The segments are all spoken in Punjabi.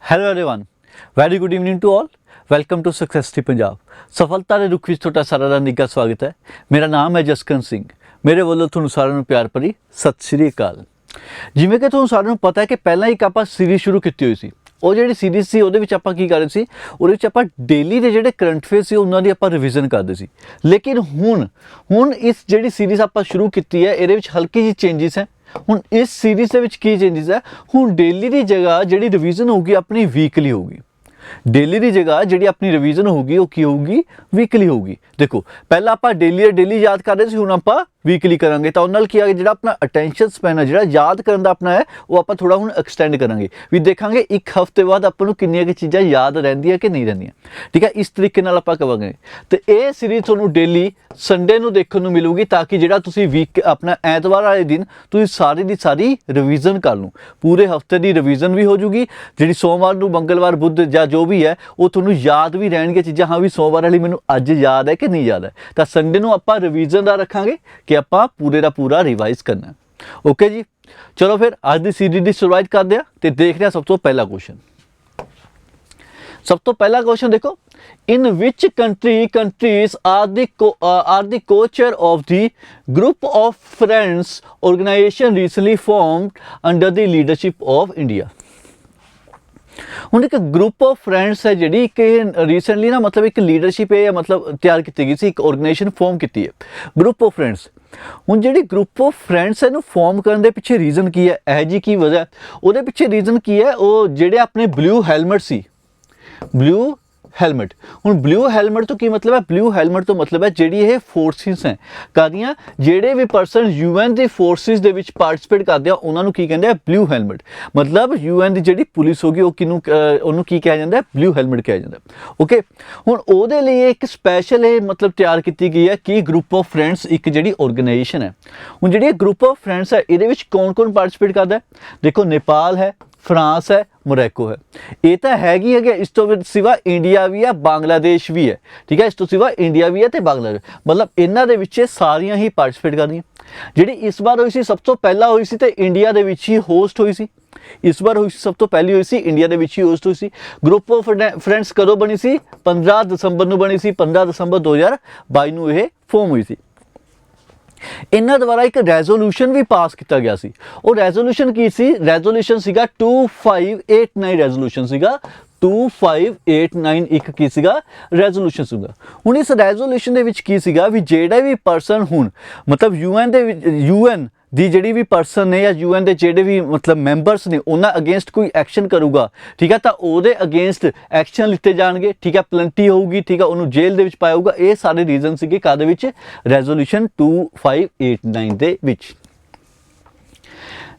Hello everyone, very good evening to all. Welcome to success T Punjab. ਸਫਲਤਾ ਦੇ ਰੁੱਖ ਵਿੱਚ ਤੁਹਾਡਾ ਸਾਰਿਆਂ ਦਾ ਨਿੱਘਾ ਸਵਾਗਤ ਹੈ। ਮੇਰਾ ਨਾਮ ਹੈ ਜਸਕਰਨ ਸਿੰਘ। ਮੇਰੇ ਵੱਲੋਂ ਤੁਹਾਨੂੰ ਸਾਰਿਆਂ ਨੂੰ ਪਿਆਰ ਭਰੀ ਸਤਿ ਸ਼੍ਰੀ ਅਕਾਲ। ਜਿਵੇਂ ਕਿ ਤੁਹਾਨੂੰ ਸਾਰਿਆਂ ਨੂੰ ਪਤਾ ਹੈ ਕਿ ਪਹਿਲਾਂ ਇੱਕ ਆਪਾਂ ਸੀਰੀਜ਼ ਸ਼ੁਰੂ ਕੀਤੀ ਹੋਈ ਸੀ। ਉਹ ਜਿਹੜੀ ਸੀਰੀਜ਼ ਸੀ ਉਹਦੇ ਵਿੱਚ ਆਪਾਂ ਕੀ ਕਰ ਰਹੇ ਸੀ, ਉਹਦੇ ਵਿੱਚ ਆਪਾਂ ਡੇਲੀ ਦੇ ਜਿਹੜੇ ਕਰੰਟ ਅਫੇਅਰ ਸੀ ਉਹਨਾਂ ਦੀ ਆਪਾਂ ਰਿਵੀਜ਼ਨ ਕਰਦੇ ਸੀ। ਲੇਕਿਨ ਹੁਣ ਇਸ ਜਿਹੜੀ ਸੀਰੀਜ਼ ਆਪਾਂ ਸ਼ੁਰੂ ਕੀਤੀ ਹੈ ਇਹਦੇ ਵਿੱਚ ਹਲਕੀ ਜਿਹੀ ਚੇਂਜਿਸ ਹੈ। ਹੁਣ ਇਸ ਸੀਰੀਜ਼ ਦੇ ਵਿੱਚ ਕੀ ਚੇਂਜਿਸ ਹੈ, ਹੁਣ ਡੇਲੀ ਦੀ ਜਗ੍ਹਾ ਜਿਹੜੀ ਰਿਵੀਜ਼ਨ ਹੋਊਗੀ ਆਪਣੀ ਵੀਕਲੀ ਹੋਊਗੀ। ਡੇਲੀ ਦੀ ਜਗ੍ਹਾ ਜਿਹੜੀ ਆਪਣੀ ਰਿਵੀਜ਼ਨ ਹੋਊਗੀ ਉਹ ਕੀ ਹੋਊਗੀ, ਵੀਕਲੀ ਹੋਊਗੀ। ਦੇਖੋ ਪਹਿਲਾਂ ਆਪਾਂ ਡੇਲੀ ਯਾਦ ਕਰਦੇ ਸੀ, ਹੁਣ ਆਪਾਂ ਵੀਕਲੀ ਕਰਾਂਗੇ। ਤਾਂ ਉਹਨਾਂ ਨਾਲ ਕੀ ਆ, ਜਿਹੜਾ ਆਪਣਾ ਅਟੈਂਸ਼ਨ ਸਪੈਨ ਹੈ, ਜਿਹੜਾ ਯਾਦ ਕਰਨ ਦਾ ਆਪਣਾ ਹੈ, ਉਹ ਆਪਾਂ ਥੋੜਾ ਹੁਣ ਐਕਸਟੈਂਡ ਕਰਾਂਗੇ। ਵੀ ਦੇਖਾਂਗੇ ਇੱਕ ਹਫ਼ਤੇ ਬਾਅਦ ਆਪਾਂ ਨੂੰ ਕਿੰਨੀਆਂ ਕਿ ਚੀਜ਼ਾਂ ਯਾਦ ਰਹਿੰਦੀਆਂ ਕਿ ਨਹੀਂ ਰਹਿੰਦੀਆਂ। ਠੀਕ ਹੈ, ਇਸ ਤਰੀਕੇ ਨਾਲ ਆਪਾਂ ਕਰਾਂਗੇ। ਤੇ ਇਹ ਸੀਰੀਜ਼ ਤੁਹਾਨੂੰ ਡੇਲੀ ਸੰਡੇ ਨੂੰ ਦੇਖਣ ਨੂੰ ਮਿਲੂਗੀ, ਤਾਂ ਕਿ ਜਿਹੜਾ ਤੁਸੀਂ ਵੀਕ ਆਪਣਾ ਐਤਵਾਰ ਵਾਲੇ ਦਿਨ ਤੁਸੀਂ ਸਾਰੀ ਦੀ ਸਾਰੀ ਰਿਵੀਜ਼ਨ ਕਰ ਲਓ। ਪੂਰੇ ਹਫ਼ਤੇ ਦੀ ਰਿਵੀਜ਼ਨ ਵੀ ਹੋ ਜੂਗੀ। ਜਿਹੜੀ ਸੋਮਵਾਰ ਨੂੰ, ਮੰਗਲਵਾਰ, ਬੁੱਧ ਜਾਂ ਜੋ ਵੀ ਹੈ ਉਹ ਤੁਹਾਨੂੰ ਯਾਦ ਵੀ ਰਹਿਣਗੇ ਚੀਜ਼ਾਂ। ਹਾਂ ਵੀ ਸੋਮਵਾਰ ਵਾਲੀ ਮੈਨੂੰ ਅੱਜ ਯਾਦ ਹੈ ਕਿ ਨਹੀਂ ਯਾਦ ਹੈ। ਤਾਂ ਸੰਡੇ ਨੂੰ ਆਪਾਂ ਰਿਵੀਜ਼ਨ ਦਾ ਰੱਖਾਂਗੇ ਕਿ ਆਪਾਂ ਪੂਰੇ ਦਾ ਪੂਰਾ ਰਿਵਾਈਜ਼ ਕਰਨਾ। ਓਕੇ ਜੀ, ਚਲੋ ਫਿਰ ਅੱਜ ਦੀ ਸੀਰੀਜ਼ ਦੀ ਸ਼ੁਰੂਆਤ ਕਰਦੇ ਹਾਂ ਤੇ ਦੇਖਦੇ ਹਾਂ ਸਭ ਤੋਂ ਪਹਿਲਾ ਕੁਐਸਚਨ। ਸਭ ਤੋਂ ਪਹਿਲਾ ਕੁਐਸਚਨ ਦੇਖੋ, in which countries are the co-chair of the group of friends organization recently formed under the leadership of India। ਹੁਣ ਇੱਕ ਗਰੁੱਪ ਆਫ ਫਰੈਂਡਸ ਹੈ ਜਿਹੜੀ ਇੱਕ ਰੀਸੈਂਟਲੀ ਨਾ ਮਤਲਬ ਇੱਕ ਲੀਡਰਸ਼ਿਪ ਹੈ ਮਤਲਬ ਤਿਆਰ ਕੀਤੀ ਗਈ ਸੀ, ਇੱਕ ਆਰਗੇਨਾਈਜੇਸ਼ਨ ਫਾਰਮ ਕੀਤੀ ਹੈ, ਗਰੁੱਪ ਆਫ ਫਰੈਂਡਸ। ਹੁਣ ਜਿਹੜੀ ਗਰੁੱਪ ਆਫ ਫਰੈਂਡਸ ਇਹਨੂੰ ਫਾਰਮ ਕਰਨ ਦੇ ਪਿੱਛੇ ਰੀਜ਼ਨ ਕੀ ਹੈ, ਇਹ ਜੀ ਕੀ ਵਜ੍ਹਾ, ਉਹਦੇ ਪਿੱਛੇ ਰੀਜ਼ਨ ਕੀ ਹੈ, ਉਹ ਜਿਹੜੇ ਆਪਣੇ ਬਲੂ ਹੈਲਮਟ ਸੀ, ਬਲੂ ਹੈਲਮਟ। ਹੁਣ ਬਲੂ ਹੈਲਮਟ ਤੋਂ ਕੀ ਮਤਲਬ ਹੈ, ਬਲੂ ਹੈਲਮਟ ਤੋਂ ਮਤਲਬ ਹੈ ਜਿਹੜੀ ਇਹ ਫੋਰਸਿਸ ਹੈ ਕਾਹਦੀਆਂ, ਜਿਹੜੇ ਵੀ ਪਰਸਨ ਯੂਐਨ ਦੀ ਫੋਰਸਿਸ ਦੇ ਵਿੱਚ ਪਾਰਟਿਸਿਪੇਟ ਕਰਦੇ ਆ ਉਹਨਾਂ ਨੂੰ ਕੀ ਕਹਿੰਦੇ ਆ, ਬਲੂ ਹੈਲਮਟ। ਮਤਲਬ ਯੂਐਨ ਦੀ ਜਿਹੜੀ ਪੁਲਿਸ ਹੋਗੀ ਉਹ ਕਿਹਨੂੰ, ਉਹਨੂੰ ਕੀ ਕਿਹਾ ਜਾਂਦਾ, ਬਲੂ ਹੈਲਮਟ ਕਿਹਾ ਜਾਂਦਾ। ਓਕੇ, ਹੁਣ ਉਹਦੇ ਲਈ ਇੱਕ ਸਪੈਸ਼ਲ ਇਹ ਮਤਲਬ ਤਿਆਰ ਕੀਤੀ ਗਈ ਹੈ ਕਿ ਗਰੁੱਪ ਆਫ ਫਰੈਂਡਸ ਇੱਕ ਜਿਹੜੀ ਆਰਗੇਨਾਈਜੇਸ਼ਨ ਹੈ। ਹੁਣ ਜਿਹੜੀ ਇਹ ਗਰੁੱਪ ਆਫ ਫਰੈਂਡਸ ਹੈ ਇਹਦੇ ਵਿੱਚ ਕੌਣ ਪਾਰਟਿਸਿਪੇਟ ਕਰਦਾ ਹੈ, ਦੇਖੋ ਨੇਪਾਲ ਹੈ, ਫਰਾਂਸ ਹੈ, ਮੋਰੋਕੋ ਹੈ। ਇਹ ਤਾਂ ਹੈਗੀ ਹੈਗੇ, ਇਸ ਤੋਂ ਸਿਵਾ ਇੰਡੀਆ ਵੀ ਹੈ, ਬਾਂਗਲਾਦੇਸ਼ ਵੀ ਹੈ। ਠੀਕ ਹੈ, ਇਸ ਤੋਂ ਸਿਵਾ ਇੰਡੀਆ ਵੀ ਹੈ ਤੇ ਬਾਂਗਲਾਦੇਸ਼, ਮਤਲਬ ਇਹਨਾਂ ਦੇ ਵਿੱਚ ਸਾਰੀਆਂ ਹੀ ਪਾਰਟਿਸਿਪੇਟ ਕਰਦੀਆਂ। ਜਿਹੜੀ ਇਸ ਵਾਰ ਹੋਈ ਸੀ ਸਭ ਤੋਂ ਪਹਿਲਾਂ ਹੋਈ ਸੀ ਤੇ ਇੰਡੀਆ ਦੇ ਵਿੱਚ ਹੀ ਹੋਸਟ ਹੋਈ ਸੀ। ਇਸ ਵਾਰ ਹੋਈ ਸੀ ਸਭ ਤੋਂ ਪਹਿਲੀ ਹੋਈ ਸੀ ਇੰਡੀਆ ਦੇ ਵਿੱਚ ਹੀ ਹੋਸਟ ਹੋਈ ਸੀ। ਗਰੁੱਪ ਆਫ ਫਰੈਂਡਸ ਕਦੋਂ ਬਣੀ ਸੀ, 15 ਦਸੰਬਰ ਨੂੰ ਬਣੀ ਸੀ। 15 ਦਸੰਬਰ 2022 ਨੂੰ ਇਹ ਫਾਰਮ ਹੋਈ ਸੀ। ਇਹਨਾਂ ਦੁਆਰਾ ਇੱਕ ਰੈਜ਼ੋਲੂਸ਼ਨ ਵੀ ਪਾਸ ਕੀਤਾ ਗਿਆ ਸੀ। ਉਹ ਰੈਜ਼ੋਲੂਸ਼ਨ ਕੀ ਸੀ, ਰੈਜ਼ੋਲੂਸ਼ਨ ਸੀਗਾ 2589 ਰੈਜ਼ੋਲੂਸ਼ਨ ਸੀਗਾ 2589 ਇੱਕ ਕੀ ਸੀਗਾ, ਰੈਜ਼ੋਲੂਸ਼ਨ ਸੀਗਾ। ਹੁਣ ਇਸ ਰੈਜ਼ੋਲੂਸ਼ਨ ਦੇ ਵਿੱਚ ਕੀ ਸੀਗਾ ਵੀ ਜਿਹੜਾ ਵੀ ਪਰਸਨ ਹੁਣ ਮਤਲਬ ਯੂਐਨ ਦੀ ਜਿਹੜੀ ਵੀ ਪਰਸਨ ਨੇ ਜਾਂ ਯੂਐਨ ਦੇ ਜਿਹੜੇ ਵੀ ਮਤਲਬ ਮੈਂਬਰਸ ਨੇ ਉਹਨਾਂ ਅਗੇਂਸਟ ਕੋਈ ਐਕਸ਼ਨ ਕਰੂਗਾ, ਠੀਕ ਹੈ, ਤਾਂ ਉਹਦੇ ਅਗੇਂਸਟ ਐਕਸ਼ਨ ਲਿੱਤੇ ਜਾਣਗੇ। ਠੀਕ ਹੈ, ਪਲੰਟੀ ਹੋਊਗੀ, ਠੀਕ ਹੈ, ਉਹਨੂੰ ਜੇਲ੍ਹ ਦੇ ਵਿੱਚ ਪਾਇਆ ਹੋਊਗਾ। ਇਹ ਸਾਰੇ ਰੀਜ਼ਨ ਸੀਗੇ ਕਾਹਦੇ ਵਿੱਚ, ਰੈਜ਼ੋਲੂਸ਼ਨ 2589 ਦੇ ਵਿੱਚ।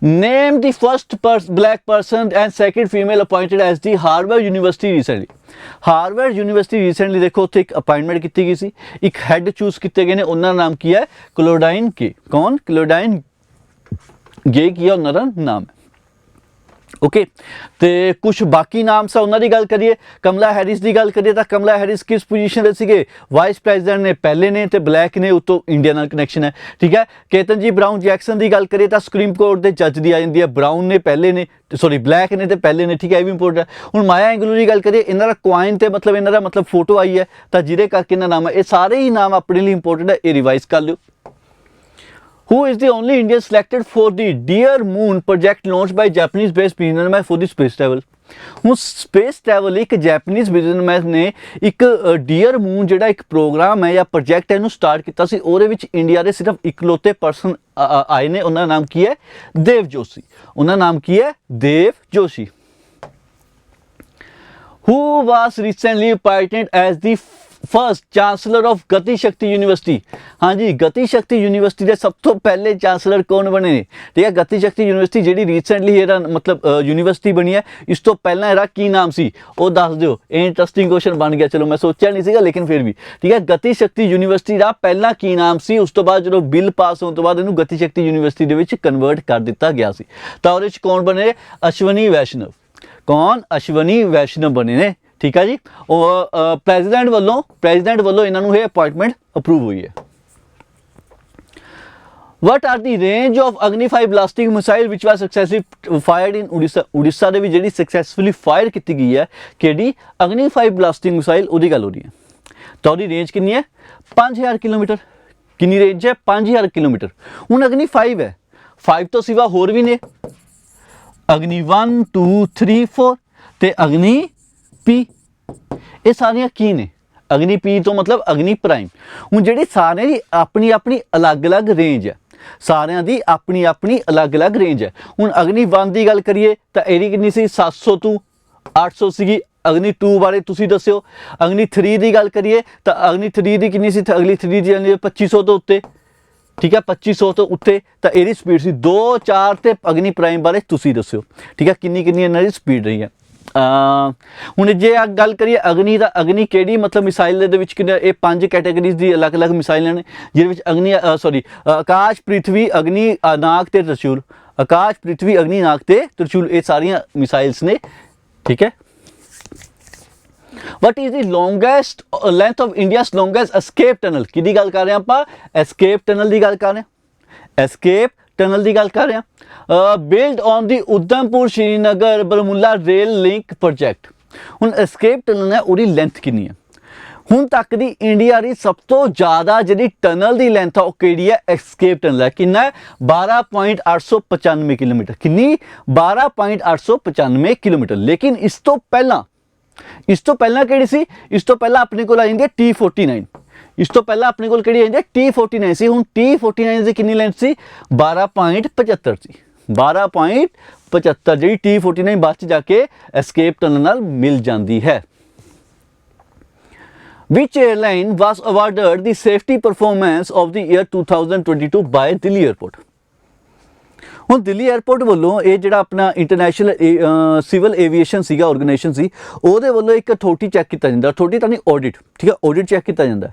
Name the first black person and second female appointed as the Harvard University recently। Harvard university recently ਦੇਖੋ ਉੱਥੇ ਇੱਕ ਅਪਾਇੰਟਮੈਂਟ ਕੀਤੀ ਗਈ ਸੀ, ਇੱਕ ਹੈੱਡ ਚੂਜ਼ ਕੀਤੇ ਗਏ ਨੇ। ਉਹਨਾਂ ਦਾ ਨਾਮ ਕੀ ਹੈ, ਕਲੋਡਾਈਨ ਕੇ। ਕੌਣ, ਕਲੋਡਾਈਨ ਗੇ ਕੀ ਹੈ ਉਹਨਾਂ ਦਾ ਨਾਮ ਹੈ। ਓਕੇ, ਤੇ ਕੁਝ ਬਾਕੀ ਨਾਮ ਸਾ ਉਹਨਾਂ ਦੀ ਗੱਲ ਕਰੀਏ, ਕਮਲਾ ਹੈਰਿਸ ਦੀ ਗੱਲ ਕਰੀਏ ਤਾਂ ਕਮਲਾ ਹੈਰਿਸ ਕਿਸ ਪੋਜੀਸ਼ਨ ਦੇ ਸੀਗੇ, ਵਾਈਸ ਪ੍ਰੈਜ਼ੀਡੈਂਟ ਨੇ ਪਹਿਲੇ ਨੇ ਤੇ ਬਲੈਕ ਨੇ, ਉਤੋਂ ਇੰਡੀਆ ਨਾਲ ਕਨੈਕਸ਼ਨ ਹੈ। ਠੀਕ ਹੈ, ਕੇਤਨਜੀ ਬਰਾਊਨ ਜੈਕਸਨ ਦੀ ਗੱਲ ਕਰੀਏ ਤਾਂ ਸੁਪਰੀਮ ਕੋਰਟ ਦੇ ਜੱਜ ਦੀ ਆ ਜਾਂਦੀ ਹੈ। ਬਰਾਊਨ ਨੇ ਪਹਿਲੇ ਨੇ, ਸੌਰੀ ਬਲੈਕ ਨੇ ਤੇ ਪਹਿਲੇ ਨੇ। ਠੀਕ ਹੈ, ਇਹ ਵੀ ਇੰਪੋਰਟੈਂਟ ਹੈ। ਹੁਣ ਮਾਇਆ ਐਂਗਲੂ ਦੀ ਗੱਲ ਕਰੀਏ, ਇਹਨਾਂ ਦਾ ਕੁਆਇਨ ਤੇ ਮਤਲਬ ਇਹਨਾਂ ਦਾ ਮਤਲਬ ਫੋਟੋ ਆਈ ਹੈ ਤਾਂ ਜਿਹਦੇ ਕਰਕੇ ਇਹਨਾਂ ਨਾਮ ਹੈ। ਇਹ ਸਾਰੇ ਹੀ ਨਾਮ ਆਪਣੇ ਲਈ ਇੰਪੋਰਟੈਂਟ ਹੈ, ਇਹ ਰਿਵਾਈਜ਼ ਕਰ ਲਿਓ। Who is the only Indian selected for the Dear Moon project launched by Japanese based businessman for the space travel। ਹੁਣ ਸਪੇਸ ਟਰੈਵਲ ਇੱਕ ਜੈਪਨੀਜ਼ ਬਿਜ਼ਨਸਮੈਨ ਨੇ ਇੱਕ ਡੀਅਰ ਮੂਨ ਜਿਹੜਾ ਇੱਕ ਪ੍ਰੋਗਰਾਮ ਹੈ ਜਾਂ ਪ੍ਰੋਜੈਕਟ ਹੈ ਇਹਨੂੰ ਸਟਾਰਟ ਕੀਤਾ ਸੀ। ਉਹਦੇ ਵਿੱਚ ਇੰਡੀਆ ਦੇ ਸਿਰਫ ਇਕਲੌਤੇ ਪਰਸਨ ਆਏ ਨੇ। ਉਹਨਾਂ ਦਾ ਨਾਮ ਕੀ ਹੈ, ਦੇਵ ਜੋਸ਼ੀ। ਉਹਨਾਂ ਦਾ ਨਾਮ ਕੀ ਹੈ, Dev Joshi. Who was recently appointed as the first chancellor of Gati Shakti university. ਹਾਂਜੀ, ਗਤੀ ਸ਼ਕਤੀ ਯੂਨੀਵਰਸਿਟੀ ਦੇ ਸਭ ਤੋਂ ਪਹਿਲੇ ਚਾਂਸਲਰ ਕੌਣ ਬਣੇ ਨੇ, ਠੀਕ ਹੈ, ਗਤੀ ਸ਼ਕਤੀ ਯੂਨੀਵਰਸਿਟੀ ਜਿਹੜੀ ਰੀਸੈਂਟਲੀ ਇਹਦਾ ਮਤਲਬ ਯੂਨੀਵਰਸਿਟੀ ਬਣੀ ਹੈ। ਇਸ ਤੋਂ ਪਹਿਲਾਂ ਇਹਦਾ ਕੀ ਨਾਮ ਸੀ ਉਹ ਦੱਸ ਦਿਓ। ਇਹ ਇੰਟਰਸਟਿੰਗ ਕੁਐਸਚਨ ਬਣ ਗਿਆ, ਚਲੋ ਮੈਂ ਸੋਚਿਆ ਨਹੀਂ ਸੀਗਾ ਲੇਕਿਨ ਫਿਰ ਵੀ ਠੀਕ ਹੈ। ਗਤੀ ਸ਼ਕਤੀ ਯੂਨੀਵਰਸਿਟੀ ਦਾ ਪਹਿਲਾਂ ਕੀ ਨਾਮ ਸੀ, ਉਸ ਤੋਂ ਬਾਅਦ ਜਦੋਂ ਬਿੱਲ ਪਾਸ ਹੋਣ ਤੋਂ ਬਾਅਦ ਇਹਨੂੰ ਗਤੀ ਸ਼ਕਤੀ ਯੂਨੀਵਰਸਿਟੀ ਦੇ ਵਿੱਚ ਕਨਵਰਟ ਕਰ ਦਿੱਤਾ ਗਿਆ ਸੀ। ਤਾਂ ਉਹਦੇ ਵਿੱਚ ਕੌਣ ਬਣੇ, ਅਸ਼ਵਨੀ ਵੈਸ਼ਨਵ। ਕੌਣ, ਅਸ਼ਵਨੀ ਵੈਸ਼ਨਵ ਬਣੇ ਨੇ। ਠੀਕ ਹੈ ਜੀ, ਉਹ ਪ੍ਰੈਜ਼ੀਡੈਂਟ ਵੱਲੋਂ ਇਹਨਾਂ ਨੂੰ ਇਹ ਅਪਾਇੰਟਮੈਂਟ ਅਪਰੂਵ ਹੋਈ ਹੈ। What are the range of Agni 5 blasting missile which was successfully fired in Odisha. Odisha ਦੇ ਵਿੱਚ ਜਿਹੜੀ ਸਕਸੈਸਫੁਲੀ ਫਾਇਰ ਕੀਤੀ ਗਈ ਹੈ ਕਿਹੜੀ ਅਗਨੀ 5 ਬਲਾਸਟਿੰਗ ਮਿਸਾਈਲ, ਉਹਦੀ ਗੱਲ ਹੋ ਰਹੀ ਹੈ। ਤਾਂ ਉਹਦੀ ਰੇਂਜ ਕਿੰਨੀ ਹੈ? 5000 ਕਿਲੋਮੀਟਰ। ਕਿੰਨੀ ਰੇਂਜ ਹੈ? 5000 ਕਿਲੋਮੀਟਰ। ਹੁਣ ਅਗਨੀ 5 ਹੈ, 5 ਤੋਂ ਸਿਵਾ ਹੋਰ ਵੀ ਨੇ, ਅਗਨੀ 1 2 3 4 ਤੇ ਅਗਨੀ ਪੀ। ਇਹ ਸਾਰੀਆਂ ਕੀ ਨੇ? ਅਗਨੀ ਪੀ ਤੋਂ ਮਤਲਬ ਅਗਨੀ ਪ੍ਰਾਈਮ। ਹੁਣ ਜਿਹੜੀ ਸਾਰਿਆਂ ਦੀ ਆਪਣੀ ਆਪਣੀ ਅਲੱਗ-ਅਲੱਗ ਰੇਂਜ ਹੈ, ਸਾਰਿਆਂ ਦੀ ਆਪਣੀ ਆਪਣੀ ਅਲੱਗ-ਅਲੱਗ ਰੇਂਜ ਹੈ। ਹੁਣ ਅਗਨੀ 1 ਦੀ ਗੱਲ ਕਰੀਏ ਤਾਂ ਇਹਦੀ ਕਿੰਨੀ ਸੀ? 700 ਤੋਂ 800 ਸੀਗੀ। ਅਗਨੀ 2 ਬਾਰੇ ਤੁਸੀਂ ਦੱਸਿਓ। ਅਗਨੀ 3 ਦੀ ਗੱਲ ਕਰੀਏ ਤਾਂ ਅਗਨੀ 3 ਦੀ ਕਿੰਨੀ ਸੀ? ਅਗਨੀ 3 ਦੀ 2500 ਤੋਂ ਉੱਤੇ, ਠੀਕ ਹੈ, 2500 ਤੋਂ ਉੱਤੇ। ਤਾਂ ਇਹਦੀ ਸਪੀਡ ਸੀ 2 4 ਤੇ ਅਗਨੀ ਪ੍ਰਾਈਮ ਬਾਰੇ ਤੁਸੀਂ ਦੱਸਿਓ, ਠੀਕ ਹੈ, ਕਿੰਨੀ ਕਿੰਨੀ ਇਹਨਾਂ ਦੀ ਸਪੀਡ ਰਹੀ ਹੈ। ਹੁਣ ਜੇ ਗੱਲ ਕਰੀਏ ਅਗਨੀ ਦਾ, ਅਗਨੀ ਕਿਹੜੀ ਮਤਲਬ ਮਿਸਾਈਲ ਦੇ ਵਿੱਚ ਕਿੰਨੇ? ਇਹ 5 ਕੈਟਾਗਰੀਜ਼ ਦੀ ਅਲੱਗ-ਅਲੱਗ ਮਿਸਾਈਲਾਂ ਨੇ, ਜਿਹਦੇ ਵਿੱਚ ਅਗਨੀ ਆਕਾਸ਼ ਪ੍ਰਿਥਵੀ ਅਗਨੀ ਨਾਗ ਤੇ ਤ੍ਰਿਸ਼ੂਲ। ਆਕਾਸ਼ ਪ੍ਰਿਥਵੀ ਅਗਨੀ ਨਾਗ ਤੇ ਤ੍ਰਿਸ਼ੂਲ, ਇਹ ਸਾਰੀਆਂ ਮਿਸਾਈਲਸ ਨੇ, ਠੀਕ ਹੈ। What is the longest length of India's longest escape tunnel? ਕਿਹਦੀ ਗੱਲ ਕਰ ਰਹੇ ਹਾਂ ਆਪਾਂ? ਐਸਕੇਪ ਟਨਲ ਦੀ ਗੱਲ ਕਰ ਰਹੇ ਹਾਂ। ਐਸਕੇਪ ਟਨਲ ਦੀ ਗੱਲ ਕਰ ਰਹੇ ਹਾਂ। Build on the Udhampur Srinagar Baramulla rail link project. ਹੁਣ ਐਸਕੇਪ ਟਨਲ ਹੈ, ਉਹਦੀ ਲੈਂਥ ਕਿੰਨੀ ਹੈ? ਹੁਣ ਤੱਕ ਦੀ ਇੰਡੀਆ ਦੀ ਸਭ ਤੋਂ ਜ਼ਿਆਦਾ ਜਿਹੜੀ ਟਨਲ ਦੀ ਲੈਂਥ ਆ ਉਹ ਕਿਹੜੀ ਹੈ? ਐਸਕੇਪ ਟਨਲ ਹੈ। ਕਿੰਨਾ ਹੈ? 12.895 ਕਿਲੋਮੀਟਰ। ਕਿੰਨੀ? 12.895 ਕਿਲੋਮੀਟਰ। ਲੇਕਿਨ ਇਸ ਤੋਂ ਪਹਿਲਾਂ ਕਿਹੜੀ ਸੀ? ਇਸ ਤੋਂ ਪਹਿਲਾਂ ਆਪਣੇ ਕੋਲ ਆ ਜਾਂਦੀ ਹੈ T49। ਇਸ ਤੋਂ ਪਹਿਲਾਂ ਆਪਣੇ ਕੋਲ ਕਿਹੜੀ ਆਉਂਦੀ ਹੈ? T49 ਸੀ। ਹੁਣ T49 ਦੀ ਕਿੰਨੀ ਲੈਂਥ ਸੀ? 12.75 ਸੀ। 12.75 ਜਿਹੜੀ T49 ਬਾਅਦ 'ਚ ਜਾ ਕੇ ਐਸਕੇਪ ਟਨਲ ਨਾਲ ਮਿਲ ਜਾਂਦੀ ਹੈ। Which airline was awarded the safety performance of the year 2022 by Delhi Airport? ਹੁਣ ਦਿੱਲੀ 에ਅਰਪੋਰਟ ਵੱਲੋਂ ਇਹ ਜਿਹੜਾ ਆਪਣਾ ਇੰਟਰਨੈਸ਼ਨਲ ਸਿਵਲ ਏਵੀਏਸ਼ਨ ਸੀਗਾ ਆਰਗੇਨਾਈਜੇਸ਼ਨ ਸੀ, ਉਹਦੇ ਵੱਲੋਂ ਇੱਕ ਅਥਾਰਟੀ ਚੈੱਕ ਕੀਤਾ ਜਾਂਦਾ। ਅਥਾਰਟੀ ਤਾਂ ਨਹੀਂ, ਆਡਿਟ, ਠੀਕ ਹੈ, ਆਡਿਟ ਚੈੱਕ ਕੀਤਾ ਜਾਂਦਾ।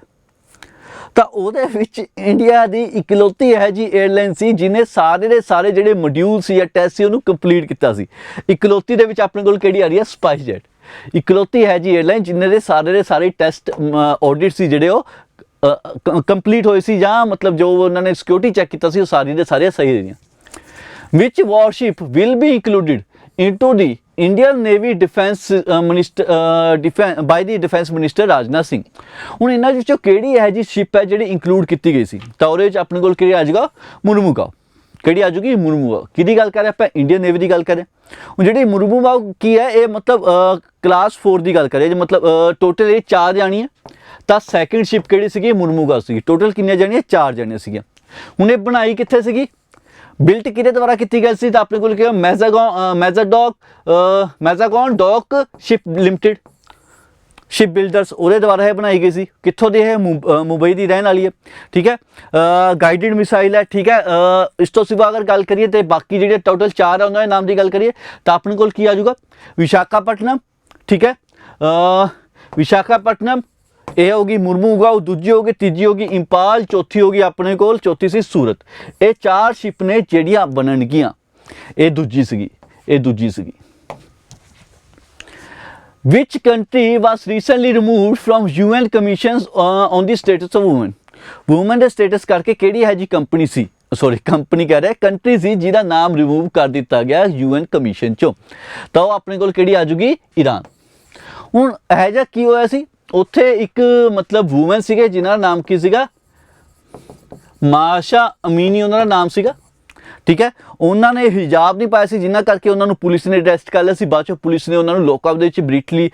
ਤਾਂ ਉਹਦੇ ਵਿੱਚ ਇੰਡੀਆ ਦੀ ਇਕਲੌਤੀ ਇਹੋ ਜਿਹੀ ਏਅਰਲਾਈਨ ਸੀ ਜਿਹਨੇ ਸਾਰੇ ਦੇ ਸਾਰੇ ਜਿਹੜੇ ਮੋਡਿਊਲ ਸੀ ਜਾਂ ਟੈਸਟ ਸੀ ਉਹਨੂੰ ਕੰਪਲੀਟ ਕੀਤਾ ਸੀ। ਇਕਲੌਤੀ ਦੇ ਵਿੱਚ ਆਪਣੇ ਕੋਲ ਕਿਹੜੀ ਆ ਰਹੀ ਹੈ? Spice jet. ਇਕਲੌਤੀ ਹੈ ਜੀ ਏਅਰਲਾਈਨ ਜਿਨ੍ਹਾਂ ਦੇ ਸਾਰੇ ਟੈਸਟ ਆਡਿਟ ਸੀ ਜਿਹੜੇ ਉਹ ਕੰਪਲੀਟ ਹੋਏ ਸੀ, ਜਾਂ ਮਤਲਬ ਜੋ ਉਹਨਾਂ ਨੇ ਸਿਕਿਉਰਿਟੀ ਚੈੱਕ ਕੀਤਾ ਸੀ ਉਹ ਸਾਰੀ ਦੇ ਸਾਰੀਆਂ ਸਹੀ ਰਹੀਆਂ। Which warship will be included into the Indian Navy Defence by the Defence Minister Rajnath Singh? ਹੁਣ ਇਹਨਾਂ ਵਿੱਚੋਂ ਕਿਹੜੀ ਹੈ ਜੀ ਸ਼ਿਪ ਹੈ ਜਿਹੜੀ ਇੰਕਲੂਡ ਕੀਤੀ ਗਈ ਸੀ? ਤਾਂ ਉਹਦੇ ਵਿੱਚ ਆਪਣੇ ਕੋਲ ਕਿਹੜੀ ਆ ਜਾਊਗਾ? ਮੁਰਮੂਗਾਓ। ਕਿਹੜੀ ਆ ਜਾਊਗੀ? ਮੁਰਮੂਗਾਓ। ਕਿਹਦੀ ਗੱਲ ਕਰ ਰਹੇ ਆਪਾਂ? ਇੰਡੀਅਨ ਨੇਵੀ ਦੀ ਗੱਲ ਕਰ ਰਹੇ। ਹੁਣ ਜਿਹੜੀ ਮੁਰਮੂਗਾਓ ਕੀ ਹੈ? ਇਹ ਮਤਲਬ ਕਲਾਸ 4 ਦੀ ਗੱਲ ਕਰੇ, ਮਤਲਬ ਟੋਟਲ ਇਹ 4 ਜਾਣੀ ਹੈ। ਤਾਂ ਸੈਕਿੰਡ ਸ਼ਿਪ ਕਿਹੜੀ ਸੀਗੀ? ਮੁਰਮੂਗਾਓ ਸੀਗੀ। ਟੋਟਲ ਕਿੰਨੀਆਂ ਜਾਣੀਆਂ? 4 ਜਾਣੀਆਂ ਸੀਗੀਆਂ। ਹੁਣ ਇਹ ਬਣਾਈ ਕਿੱਥੇ ਸੀਗੀ? ਬਿਲਟ ਕਿਹਦੇ ਦੁਆਰਾ ਕੀਤੀ ਗਈ ਸੀ? ਤਾਂ ਆਪਣੇ ਕੋਲ ਕੀ Mazagon dock ship limited ship builders, ਉਹਦੇ ਦੁਆਰਾ ਇਹ ਬਣਾਈ ਗਈ ਸੀ। ਕਿੱਥੋਂ ਦੀ ਹੈ? ਮੁੰਬਈ ਦੀ ਰਹਿਣ ਵਾਲੀ ਹੈ, ਠੀਕ ਹੈ। ਗਾਈਡਡ ਮਿਸਾਈਲ ਹੈ, ਠੀਕ ਹੈ। ਇਸ ਤੋਂ ਸਿਵਾ ਅਗਰ ਗੱਲ ਕਰੀਏ ਤੇ ਬਾਕੀ ਜਿਹੜੇ ਟੋਟਲ 4 ਹੈ ਉਹਨਾਂ ਦੇ ਨਾਮ ਦੀ ਗੱਲ ਕਰੀਏ ਤਾਂ ਆਪਣੇ ਕੋਲ ਕੀ ਆ ਜਾਊਗਾ? ਵਿਸ਼ਾਖਾਪਟਨਮ, ਠੀਕ ਹੈ। ਵਿਸ਼ਾਖਾਪਟਨਮ ਇਹ ਹੋਗੀ ਮੁਰਮੂਗਾਓ, ਦੂਜੀ ਹੋਗੀ, ਤੀਜੀ ਹੋਗੀ ਇੰਪਾਲ, ਚੌਥੀ ਹੋਗੀ ਆਪਣੇ ਕੋਲ, ਚੌਥੀ ਸੀ ਸੂਰਤ। ਇਹ 4 ਸ਼ਿਪ ਨੇ ਜਿਹੜੀਆਂ ਬਣਨਗੀਆਂ। ਇਹ ਦੂਜੀ ਸੀਗੀ। Which country was recently removed from UN commissions on the status of women? Woman ਦੇ ਸਟੇਟਸ ਕਰਕੇ ਕਿਹੜੀ ਹੈ ਜੀ ਕੰਪਨੀ ਸੀ? ਕੰਪਨੀ ਕਹਿ ਰਿਹਾ, ਕੰਟਰੀ ਸੀ ਜਿਹਦਾ ਨਾਮ ਰਿਮੂਵ ਕਰ ਦਿੱਤਾ ਗਿਆ UN ਕਮਿਸ਼ਨ ਚੋਂ। ਤਾਂ ਉਹ ਆਪਣੇ ਕੋਲ ਕਿਹੜੀ ਆ ਜੂਗੀ? ਈਰਾਨ। ਹੁਣ ਇਹ ਜਿਹਾ ਕੀ ਹੋਇਆ ਸੀ? ਉੱਥੇ ਇੱਕ ਮਤਲਬ ਵੂਮਨ ਸੀਗੇ ਜਿਨ੍ਹਾਂ ਦਾ ਨਾਮ ਕੀ ਸੀਗਾ? ਮਾਸ਼ਾ ਅਮੀਨੀ ਉਹਨਾਂ ਦਾ ਨਾਮ ਸੀਗਾ, ਠੀਕ ਹੈ। ਉਹਨਾਂ ਨੇ ਹਿਜਾਬ ਨਹੀਂ ਪਾਇਆ ਸੀ, ਜਿਨ੍ਹਾਂ ਕਰਕੇ ਉਹਨਾਂ ਨੂੰ ਪੁਲਿਸ ਨੇ ਅਰੈਸਟ ਕਰ ਲਿਆ ਸੀ। ਬਾਅਦ 'ਚੋਂ ਪੁਲਿਸ ਨੇ ਉਹਨਾਂ ਨੂੰ ਲੋਕਅਪ ਦੇ ਵਿੱਚ ਬਰੂਟਲੀ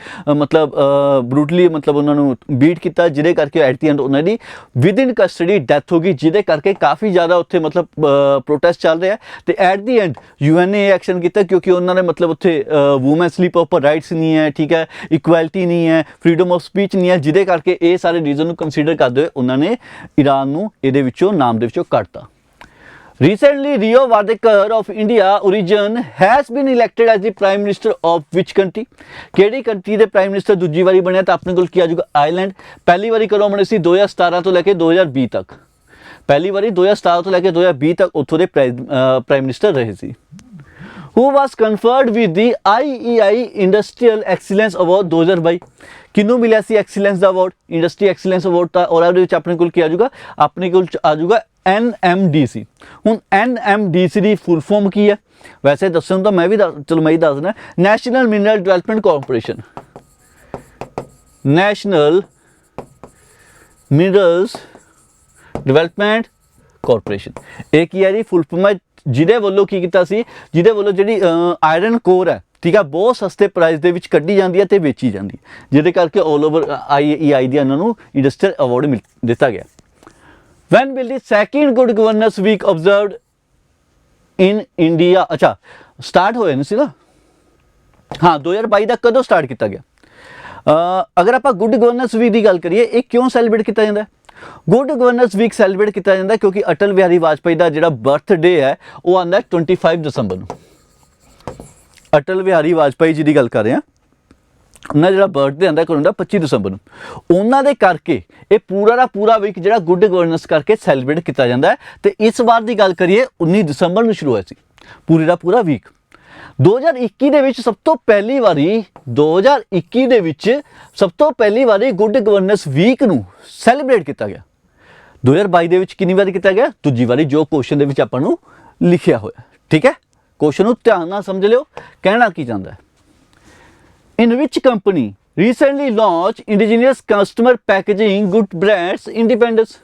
ਉਹਨਾਂ ਨੂੰ ਬੀਟ ਕੀਤਾ, ਜਿਹਦੇ ਕਰਕੇ ਐਟ ਦੀ ਐਂਡ ਉਹਨਾਂ ਦੀ ਵਿਦਇਨ ਕਸਟਡੀ ਡੈਥ ਹੋ ਗਈ, ਜਿਹਦੇ ਕਰਕੇ ਕਾਫੀ ਜ਼ਿਆਦਾ ਉੱਥੇ ਮਤਲਬ ਪ੍ਰੋਟੈਸਟ ਚੱਲ ਰਿਹਾ। ਤੇ ਐਟ ਦੀ ਐਂਡ UN ਨੇ ਐਕਸ਼ਨ ਕੀਤਾ ਕਿਉਂਕਿ ਉਹਨਾਂ ਨੇ ਮਤਲਬ ਉੱਥੇ ਵੂਮਨਸ ਲਈ ਪ੍ਰੋਪਰ ਰਾਈਟਸ ਨਹੀਂ ਹੈ, ਠੀਕ ਹੈ, ਇਕੁਐਲਿਟੀ ਨਹੀਂ ਹੈ, ਫਰੀਡਮ ਆਫ ਸਪੀਚ ਨਹੀਂ ਹੈ, ਜਿਹਦੇ ਕਰਕੇ ਇਹ ਸਾਰੇ ਰੀਜ਼ਨ ਨੂੰ ਕੰਸੀਡਰ ਕਰਦੇ ਹੋਏ ਉਹਨਾਂ ਨੇ ਈਰਾਨ ਨੂੰ ਇਹਦੇ ਵਿੱਚੋਂ ਨਾਮ ਦੇ ਵਿੱਚੋਂ ਕੱਢਤਾ। Recently, Rio Vadekar of India origin has been elected as the Prime Minister of which country? ਕਿਹੜੀ ਕੰਟਰੀ ਦੇ ਪ੍ਰਾਈਮ ਮਿਨਿਸਟਰ ਦੂਜੀ ਵਾਰੀ ਬਣਿਆ? ਤਾਂ ਆਪਣੇ ਕੋਲ ਕੀ ਆ ਜਾਊਗਾ? ਆਇਰਲੈਂਡ। ਪਹਿਲੀ ਵਾਰੀ ਕਦੋਂ ਬਣੇ ਸੀ? 2017 ਤੋਂ ਲੈ ਕੇ 2020 ਤੱਕ। ਪਹਿਲੀ ਵਾਰੀ 2017 ਤੋਂ ਲੈ ਕੇ 2020 ਤੱਕ ਉੱਥੋਂ ਦੇ ਪ੍ਰਾਈਮ ਮਿਨਿਸਟਰ ਰਹੇ ਸੀ। Who was conferred with the IEI industrial excellence award 2022 किनू मिलिया सी एक्सीलेंस दा अवार्ड इंडस्ट्री एक्सीलेंस अवार्ड ता और ਉਹਦੇ ਵਿੱਚ ਆਪਣੇ ਕੋਲ ਕੀ ਆ ਜਾਊਗਾ ਆਪਣੇ ਕੋਲ ਆ ਜਾਊਗਾ NMDC ਹੁਣ NMDC ਦੀ ਫੁੱਲ ਫਾਰਮ ਕੀ ਹੈ ਵੈਸੇ ਦੱਸਣ ਤਾਂ ਮੈਂ ਵੀ ਚਲੋ ਮੈਂ ਹੀ ਦੱਸਦਾ national mineral development corporation national minerals development corporation ਇਹ ਕੀ ਹੈ ਜੀ ਫੁੱਲ ਫਾਰਮ ਹੈ ਜਿਹਦੇ ਵੱਲੋਂ ਕੀ ਕੀਤਾ ਸੀ ਜਿਹਦੇ ਵੱਲੋਂ ਜਿਹੜੀ ਆਇਰਨ ਕੋਰ ਹੈ ਠੀਕ ਹੈ ਬਹੁਤ ਸਸਤੇ ਪ੍ਰਾਈਸ ਦੇ ਵਿੱਚ ਕੱਢੀ ਜਾਂਦੀ ਹੈ ਤੇ ਵੇਚੀ ਜਾਂਦੀ ਹੈ ਜਿਹਦੇ ਕਰਕੇ ਆਲ ਓਵਰ IEI ਦੀ ਇਹਨਾਂ ਨੂੰ ਇੰਡਸਟਰੀਅਲ ਅਵਾਰਡ ਦਿੱਤਾ ਗਿਆ When will the second good governance week observed in India अच्छा स्टार्ट होया नहीं सी ना हाँ 2022 ਦਾ ਕਦੋਂ ਸਟਾਰਟ ਕੀਤਾ ਗਿਆ ਅਗਰ ਆਪਾਂ ਗੁੱਡ ਗਵਰਨੈਂਸ ਵੀਕ ਦੀ ਗੱਲ ਕਰੀਏ ਇਹ ਕਿਉਂ ਸੈਲੀਬ੍ਰੇਟ ਕੀਤਾ ਜਾਂਦਾ ਗੁੱਡ ਗਵਰਨੈਂਸ ਵੀਕ ਸੈਲੀਬ੍ਰੇਟ ਕੀਤਾ ਜਾਂਦਾ ਕਿਉਂਕਿ ਅਟਲ ਬਿਹਾਰੀ ਵਾਜਪਾਈ ਦਾ ਜਿਹੜਾ ਬਰਥਡੇ ਹੈ ਉਹ ਆਉਂਦਾ 25 ਦਸੰਬਰ ਨੂੰ ਅਟਲ ਬਿਹਾਰੀ ਵਾਜਪਾਈ ਜੀ ਦੀ ਗੱਲ ਕਰ ਰਹੇ ਹਾਂ ਉਹਨਾਂ ਜਿਹੜਾ ਬਰਥਡੇ ਆਉਂਦਾ ਕਰੋਂਦਾ 25 ਦਸੰਬਰ ਨੂੰ ਉਹਨਾਂ ਦੇ ਕਰਕੇ ਇਹ ਪੂਰਾ ਦਾ ਪੂਰਾ ਵੀਕ ਜਿਹੜਾ ਗੁੱਡ ਗਵਰਨੈਂਸ ਕਰਕੇ ਸੈਲੀਬ੍ਰੇਟ ਕੀਤਾ ਜਾਂਦਾ ਹੈ ਤੇ ਇਸ ਵਾਰ ਦੀ ਗੱਲ ਕਰੀਏ 19 ਦਸੰਬਰ ਨੂੰ ਸ਼ੁਰੂ ਹੋਇਆ ਸੀ ਪੂਰੇ ਦਾ ਪੂਰਾ ਵੀਕ 2021 ਦੇ ਵਿੱਚ ਸਭ ਤੋਂ ਪਹਿਲੀ ਵਾਰੀ 2021 ਦੇ ਵਿੱਚ ਸਭ ਤੋਂ ਪਹਿਲੀ ਵਾਰੀ ਗੁੱਡ ਗਵਰਨੈਂਸ ਵੀਕ ਨੂੰ ਸੈਲੀਬ੍ਰੇਟ ਕੀਤਾ ਗਿਆ 2022 ਦੇ ਵਿੱਚ ਕਿੰਨੀ ਵਾਰੀ ਕੀਤਾ ਗਿਆ ਦੂਜੀ ਵਾਰੀ ਜੋ ਕੁਐਸਚਨ ਦੇ ਵਿੱਚ ਆਪਾਂ ਨੂੰ ਲਿਖਿਆ ਹੋਇਆ ਠੀਕ ਹੈ ਕੁਐਸਚਨ ਨੂੰ ਧਿਆਨ ਨਾਲ ਸਮਝ ਲਿਓ ਕਹਿਣਾ ਕੀ ਚਾਹੁੰਦਾ ਹੈ In which company recently launched indigenous customer packaging good brands independence?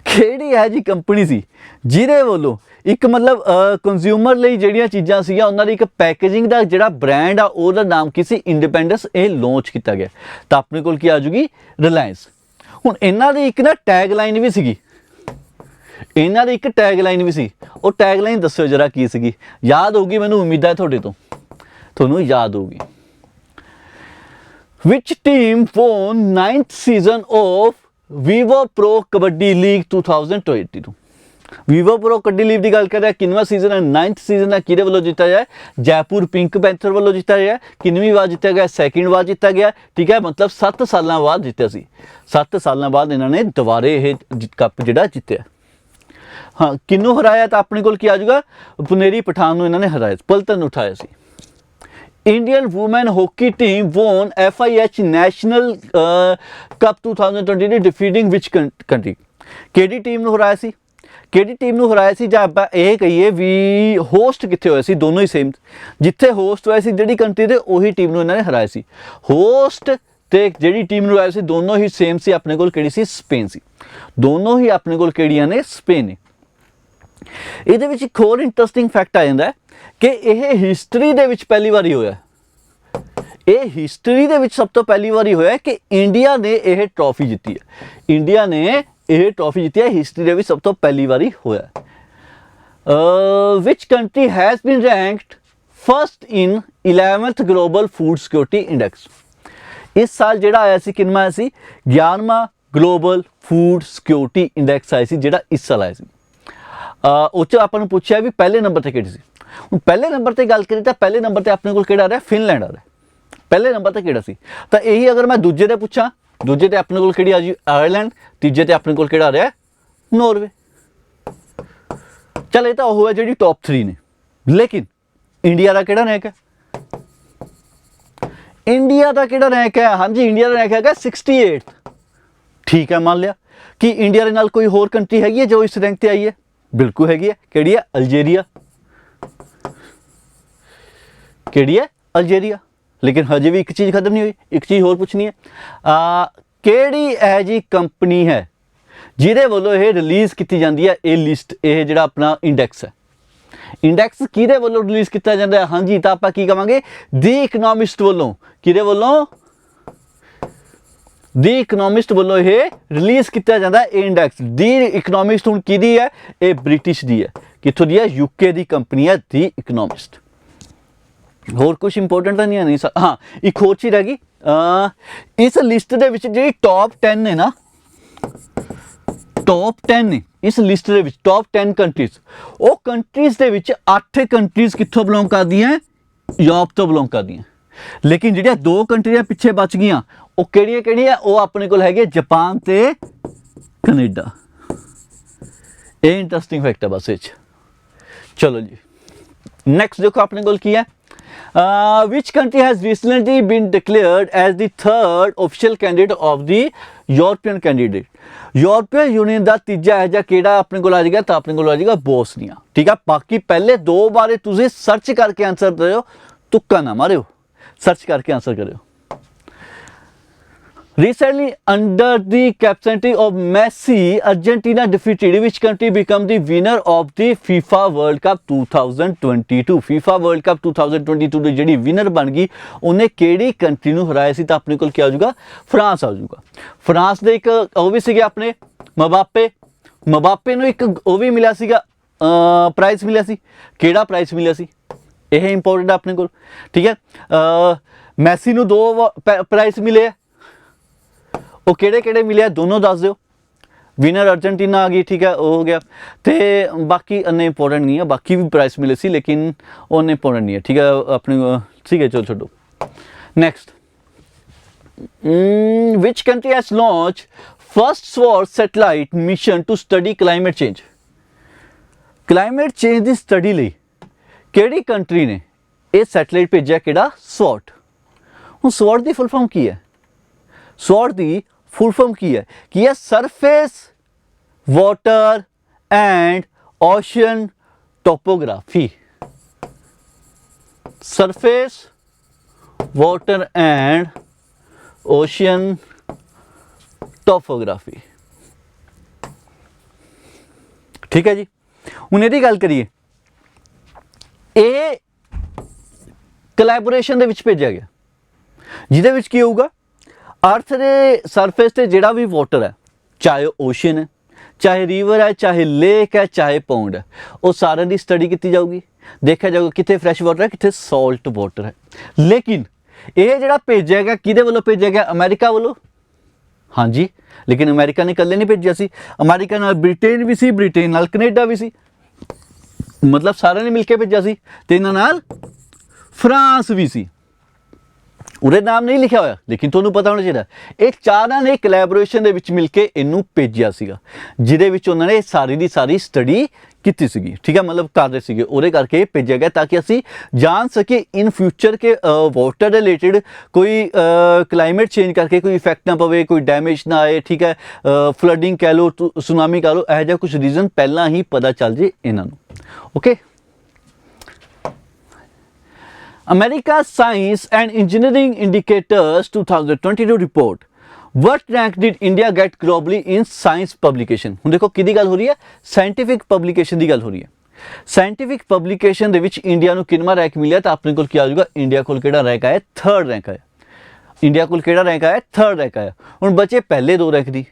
ਕਿਹੜੀ ਹੈ ਜੀ ਕੰਪਨੀ ਸੀ ਜਿਹਦੇ ਵੱਲੋਂ ਇੱਕ ਮਤਲਬ ਕੰਜ਼ਿਊਮਰ ਲਈ ਜਿਹੜੀਆਂ ਚੀਜ਼ਾਂ ਸੀਗੀਆਂ ਉਹਨਾਂ ਦੀ ਇੱਕ ਪੈਕੇਜਿੰਗ ਦਾ ਜਿਹੜਾ ਬ੍ਰਾਂਡ ਆ ਉਹਦਾ ਨਾਮ ਕੀ ਸੀ ਇੰਡੀਪੈਂਡੈਂਸ ਇਹ ਲਾਂਚ ਕੀਤਾ ਗਿਆ ਤਾਂ ਆਪਣੇ ਕੋਲ ਕੀ ਆ ਜੂਗੀ ਰਿਲਾਇੰਸ ਹੁਣ ਇਹਨਾਂ ਦੀ ਇੱਕ ਨਾ ਟੈਗ ਲਾਈਨ ਵੀ ਸੀਗੀ ਇਹਨਾਂ ਦੀ ਇੱਕ ਟੈਗ ਲਾਈਨ ਵੀ ਸੀ ਉਹ ਟੈਗ ਲਾਈਨ ਦੱਸਿਓ ਜਰਾ ਕੀ ਸੀਗੀ ਯਾਦ ਹੋਊਗੀ ਮੈਨੂੰ ਉਮੀਦ ਹੈ ਤੁਹਾਡੇ ਤੋਂ ਤੁਹਾਨੂੰ ਯਾਦ ਹੋਊਗੀ Which team won 9th season of Vivo Pro Kabaddi League 2022? Vivo Pro Kabaddi League ਦੀ ਗੱਲ ਕਰ ਰਿਹਾ ਕਿੰਨਵਾਂ ਸੀਜ਼ਨ ਹੈ 9th ਸੀਜ਼ਨ ਹੈ ਕਿਹਦੇ ਵੱਲੋਂ ਜਿੱਤਿਆ ਗਿਆ ਜੈਪੁਰ ਪਿੰਕ ਪੈਂਥਰ ਵੱਲੋਂ ਜਿੱਤਿਆ ਗਿਆ ਕਿੰਨਵੀਂ ਵਾਰ ਜਿੱਤਿਆ ਗਿਆ ਸੈਕਿੰਡ ਵਾਰ ਜਿੱਤਿਆ ਗਿਆ ਠੀਕ ਹੈ ਮਤਲਬ 7 ਸਾਲਾਂ ਬਾਅਦ ਜਿੱਤਿਆ ਸੀ 7 ਸਾਲਾਂ ਬਾਅਦ ਇਹਨਾਂ ਨੇ ਦੁਬਾਰੇ ਇਹ ਕੱਪ ਜਿਹੜਾ ਜਿੱਤਿਆ ਹਾਂ ਕਿੰਨੂੰ ਹਰਾਇਆ ਤਾਂ ਆਪਣੇ ਕੋਲ ਕੀ ਆ ਜਾਊਗਾ ਪੁਨੇਰੀ ਪਠਾਨ ਨੂੰ ਇਹਨਾਂ ਨੇ ਹਰਾਇਆ ਪਲਟਨ ਉਠਾਇਆ ਸੀ Indian women hockey team won FIH National Cup 2020 defeating which country? ਕਿਹੜੀ ਟੀਮ ਨੂੰ ਹਰਾਇਆ ਸੀ ਕਿਹੜੀ ਟੀਮ ਨੂੰ ਹਰਾਇਆ ਸੀ ਜਾਂ ਆਪਾਂ ਇਹ ਕਹੀਏ ਵੀ ਹੋਸਟ ਕਿੱਥੇ ਹੋਇਆ ਸੀ ਦੋਨੋਂ ਹੀ ਸੇਮ ਜਿੱਥੇ ਹੋਸਟ ਹੋਇਆ ਸੀ ਜਿਹੜੀ ਕੰਟਰੀ ਦੇ ਉਹੀ ਟੀਮ ਨੂੰ ਇਹਨਾਂ ਨੇ ਹਰਾਇਆ ਸੀ ਹੋਸਟ ਤੇ ਜਿਹੜੀ ਟੀਮ ਨੂੰ ਹਰਾਇਆ ਸੀ ਦੋਨੋਂ ਹੀ ਸੇਮ ਸੀ ਆਪਣੇ ਕੋਲ ਕਿਹੜੀ ਸੀ ਸਪੇਨ ਸੀ ਦੋਨੋਂ ਹੀ ਆਪਣੇ ਕੋਲ ਕਿਹੜੀਆਂ ਨੇ ਸਪੇਨ ਨੇ ਇਹਦੇ ਵਿੱਚ ਇੱਕ ਹੋਰ ਇੰਟਰਸਟਿੰਗ ਫੈਕਟ ਆ ਜਾਂਦਾ ਕਿ ਇਹ ਹਿਸਟਰੀ ਦੇ ਵਿੱਚ ਪਹਿਲੀ ਵਾਰੀ ਹੋਇਆ ਇਹ ਹਿਸਟਰੀ ਦੇ ਵਿੱਚ ਸਭ ਤੋਂ ਪਹਿਲੀ ਵਾਰੀ ਹੋਇਆ ਕਿ ਇੰਡੀਆ ਨੇ ਇਹ ਟਰੋਫੀ ਜਿੱਤੀ ਹੈ ਇੰਡੀਆ ਨੇ ਇਹ ਟਰੋਫੀ ਜਿੱਤੀ ਹੈ ਹਿਸਟਰੀ ਦੇ ਵਿੱਚ ਸਭ ਤੋਂ ਪਹਿਲੀ ਵਾਰੀ ਹੋਇਆ which country has been ranked first in 11th global food security index ਇਸ ਸਾਲ ਜਿਹੜਾ ਆਇਆ ਸੀ ਕਿੰਨਾ ਆਇਆ ਸੀ 11ਵਾਂ ਗਲੋਬਲ ਫੂਡ ਸਿਕਿਉਰਿਟੀ ਇੰਡੈਕਸ ਆਇਆ ਸੀ ਜਿਹੜਾ ਇਸ ਸਾਲ ਆਇਆ ਸੀ ਉਹ 'ਚ ਆਪਾਂ ਨੂੰ ਪੁੱਛਿਆ ਵੀ ਪਹਿਲੇ ਨੰਬਰ ਤੇ ਕਿਹੜੀ ਸੀ ਹੁਣ ਪਹਿਲੇ ਨੰਬਰ ਤੇ ਗੱਲ ਕਰੀ ਤਾਂ ਪਹਿਲੇ ਨੰਬਰ ਤੇ ਆਪਣੇ ਕੋਲ ਕਿਹੜਾ ਆ ਰਿਹਾ ਫਿਨਲੈਂਡ ਆ ਰਿਹਾ ਪਹਿਲੇ ਨੰਬਰ ਤੇ ਕਿਹੜਾ ਸੀ ਤਾਂ ਇਹੀ ਅਗਰ ਮੈਂ ਦੂਜੇ ਤੇ ਪੁੱਛਾਂ ਦੂਜੇ ਤੇ ਆਪਣੇ ਕੋਲ ਕਿਹੜੀ ਆ ਜੀ ਆਇਰਲੈਂਡ ਤੀਜੇ ਤੇ ਆਪਣੇ ਕੋਲ ਕਿਹੜਾ ਆ ਰਿਹਾ ਨੋਰਵੇ ਚੱਲ ਇਹ ਤਾਂ ਉਹ ਹੈ ਜਿਹੜੀ ਟੌਪ 3 ਨੇ ਲੇਕਿਨ ਇੰਡੀਆ ਦਾ ਕਿਹੜਾ ਰੈਂਕ ਹੈ ਇੰਡੀਆ ਦਾ ਕਿਹੜਾ ਰੈਂਕ ਹੈ ਹਾਂਜੀ ਇੰਡੀਆ ਦਾ ਰੈਂਕ ਹੈਗਾ 68 ਠੀਕ ਹੈ ਮੰਨ ਲਿਆ ਕਿ ਇੰਡੀਆ ਦੇ ਨਾਲ ਕੋਈ ਹੋਰ ਕੰਟਰੀ ਹੈਗੀ ਹੈ ਜੋ ਇਸ ਰੈਂਕ ਤੇ ਆਈ ਹੈ ਬਿਲਕੁਲ ਹੈਗੀ ਹੈ ਕਿਹੜੀ ਹੈ ਅਲਜੀਰੀਆ ਕਿਹੜੀ ਹੈ ਅਲਜੀਰੀਆ ਲੇਕਿਨ ਹਜੇ ਵੀ ਇੱਕ ਚੀਜ਼ ਖਤਮ ਨਹੀਂ ਹੋਈ ਇੱਕ ਚੀਜ਼ ਹੋਰ ਪੁੱਛਣੀ ਹੈ ਕਿਹੜੀ ਇਹ ਜੀ ਕੰਪਨੀ ਹੈ ਜਿਹਦੇ ਵੱਲੋਂ ਇਹ ਰਿਲੀਜ਼ ਕੀਤੀ ਜਾਂਦੀ ਹੈ ਇਹ ਲਿਸਟ ਇਹ ਜਿਹੜਾ ਆਪਣਾ ਇੰਡੈਕਸ ਹੈ ਇੰਡੈਕਸ ਕਿਹਦੇ ਵੱਲੋਂ ਰਿਲੀਜ਼ ਕੀਤਾ ਜਾਂਦਾ ਹੈ ਹਾਂਜੀ ਤਾਂ ਆਪਾਂ ਕੀ ਕਹਾਂਗੇ ਦੀ ਇਕਨੋਮਿਸਟ ਵੱਲੋਂ ਕਿਹਦੇ ਵੱਲੋਂ ਦੀ ਇਕਨੋਮਿਸਟ ਵੱਲੋਂ ਇਹ ਰਿਲੀਜ਼ ਕੀਤਾ ਜਾਂਦਾ ਇਹ ਇੰਡੈਕਸ ਦੀ ਇਕਨੋਮਿਸਟ ਹੁਣ ਕਿਹਦੀ ਹੈ ਇਹ ਬ੍ਰਿਟਿਸ਼ ਦੀ ਹੈ ਕਿੱਥੋਂ ਦੀ ਹੈ UK ਦੀ ਕੰਪਨੀ ਹੈ ਦੀ ਇਕਨੋਮਿਸਟ ਹੋਰ ਕੁਝ ਇੰਪੋਰਟੈਂਟ ਤਾਂ ਨਹੀਂ ਹਾਂ ਇੱਕ ਹੋਰ ਚੀਜ਼ ਹੈਗੀ ਇਸ ਲਿਸਟ ਦੇ ਵਿੱਚ ਜਿਹੜੀ ਟੌਪ 10 ਨੇ ਨਾ ਟੌਪ 10 ਨੇ ਇਸ ਲਿਸਟ ਦੇ ਵਿੱਚ ਟੌਪ 10 ਕੰਟਰੀਜ਼ ਉਹ ਕੰਟਰੀਜ਼ ਦੇ ਵਿੱਚ 8 ਕੰਟਰੀਜ਼ ਕਿੱਥੋਂ ਬਿਲੋਂਗ ਕਰਦੀਆਂ ਯੂਰਪ ਤੋਂ ਬਿਲੋਂਗ ਕਰਦੀਆਂ ਲੇਕਿਨ ਜਿਹੜੀਆਂ 2 ਕੰਟਰੀਆਂ ਪਿੱਛੇ ਬਚ ਗਈਆਂ ਉਹ ਕਿਹੜੀਆਂ ਉਹ ਆਪਣੇ ਕੋਲ ਹੈਗੇ ਜਾਪਾਨ ਤੇ ਕੈਨੇਡਾ ਇਹ ਇੰਟਰਸਟਿੰਗ ਫੈਕਟ ਹੈ ਬਸ ਇਹ 'ਚ ਚਲੋ ਜੀ नैक्सट देखो अपने कोल की है, which country has recently been declared as the third official candidate of the European candidate. European union का तीजा है जा केड़ा अपने को आ जाएगा, तो अपने को आ जाएगा बोस्निया। ठीक है, बाकी पहले दो बारे तुझे सर्च करके आंसर दो, तुक्का ना मारो, सर्च करके आंसर करो। Recently, under the captaincy of Messi, Argentina defeated which country become the winner of the FIFA World Cup 2022? FIFA World Cup 2022 ਦੀ ਜਿਹੜੀ ਵਿਨਰ ਬਣ ਗਈ ਉਹਨੇ ਕਿਹੜੀ ਕੰਟਰੀ ਨੂੰ ਹਰਾਇਆ ਸੀ? ਤਾਂ ਆਪਣੇ ਕੋਲ ਕੀ ਆ ਜਾਊਗਾ? ਫਰਾਂਸ ਆ ਜਾਊਗਾ। ਫਰਾਂਸ ਦੇ ਇੱਕ ਉਹ ਵੀ ਸੀਗੇ ਆਪਣੇ ਮਬਾਪੇ ਨੂੰ ਇੱਕ ਉਹ ਵੀ ਮਿਲਿਆ ਸੀਗਾ, ਪ੍ਰਾਈਜ਼ ਮਿਲਿਆ ਸੀ। ਕਿਹੜਾ ਪ੍ਰਾਈਜ਼ ਮਿਲਿਆ ਸੀ? ਇਹ ਇੰਪੋਰਟੈਂਟ ਆਪਣੇ ਕੋਲ। ਠੀਕ ਹੈ, ਮੈਸੀ ਨੂੰ 2 ਪ੍ਰਾਈਜ਼ ਮਿਲੇ ਆ, ਉਹ ਕਿਹੜੇ ਕਿਹੜੇ ਮਿਲੇ ਦੋਨੋਂ ਦੱਸ ਦਿਓ। ਵਿਨਰ अर्जेंटीना आ गई, ठीक है, वो हो गया। तो बाकी अन्य इंपॉर्टेंट नहीं है, बाकी भी प्राइस मिले सी लेकिन उन्ने इंपॉर्टेंट नहीं है। ठीक है अपने, ठीक है चलो छोड़ो। Next, which country has launch first SWOT satellite mission to study climate change? Climate change की स्टडी ਲਈ ਕਿਹੜੀ ਕੰਟਰੀ ਨੇ ਇਹ ਸੈਟੇਲਾਈਟ ਭੇਜਿਆ? ਕਿਹੜਾ? स्वॉर्ड। ਹੁਣ स्वॉर्ड ਦੀ ਫੁੱਲ ਫਾਰਮ ਕੀ ਹੈ? स्वॉर्ड ਦੀ फुल फॉर्म की है surface water and ocean topography. Surface water and ocean topography. ठीक है जी, हुण इहदी गल करिए, ये कोलैबोरेशन दे विच भेजा गया, जिहदे विच की होगा अर्थ के सरफेस से जोड़ा भी वाटर है, चाहे ओशन है, चाहे रिवर है, चाहे लेक है, चाहे पौंड है, वो सारे की स्टडी की जाऊगी। देखा जाऊगा कितने फ्रैश वाटर है, कितने सॉल्ट वाटर है। लेकिन ये जो भेजा गया किहदे वालों भेजा गया? अमेरिका वालों। हाँ जी, लेकिन अमेरिका ने कल्ले नहीं भेजा सी, अमेरिका नाल ब्रिटेन भी सी, ब्रिटेन नाल कनेडा भी सी, मतलब सारे ने मिलकर भेजा सी, ते इन्हां नाल फ्रांस भी सी। उहदे नाम नहीं लिखा होया लेकिन तुहानूं पता होना चाहिए ये चारां ने कोलैबोरेशन दे विच मिलके इनू भेजिया सीगा, जिहदे विच उन्हां ने सारी दी सारी स्टडी कीती सीगी। ठीक है, मतलब कर रहे सीगे, उहदे करके भेजिया गया ताकि असीं जान सके इन फ्यूचर के वाटर रिलेटेड कोई क्लाइमेट चेंज करके कोई इफेक्ट ना पवे, कोई डैमेज ना आए। ठीक है, फ्लडिंग कह लो, सुनामी कह लो, इहो जिहा कुछ रीजन पहला ही पता चल जे इन्हां नूं। Okay, America Science and Engineering Indicators 2022 report. What rank did India get globally in science publication? ਹੁਣ ਦੇਖੋ ਕਿਹਦੀ ਗੱਲ ਹੋ ਰਹੀ ਹੈ? ਸਾਇੰਟੀਫਿਕ ਪਬਲੀਕੇਸ਼ਨ ਦੀ ਗੱਲ ਹੋ ਰਹੀ ਹੈ। ਸਾਇੰਟੀਫਿਕ ਪਬਲੀਕੇਸ਼ਨ ਦੇ ਵਿੱਚ ਇੰਡੀਆ ਨੂੰ ਕਿੰਨਾ ਰੈਂਕ ਮਿਲਿਆ? ਤਾਂ ਆਪਣੇ ਕੋਲ ਕੀ ਆ ਜਾਊਗਾ? ਇੰਡੀਆ ਕੋਲ ਕਿਹੜਾ ਰੈਂਕ ਆਇਆ? 3rd ਰੈਂਕ ਆਇਆ। ਇੰਡੀਆ ਕੋਲ ਕਿਹੜਾ ਰੈਂਕ ਆਇਆ? 3rd ਰੈਂਕ ਆਇਆ। ਹੁਣ ਬਚੇ ਪਹਿਲੇ 2 rank the.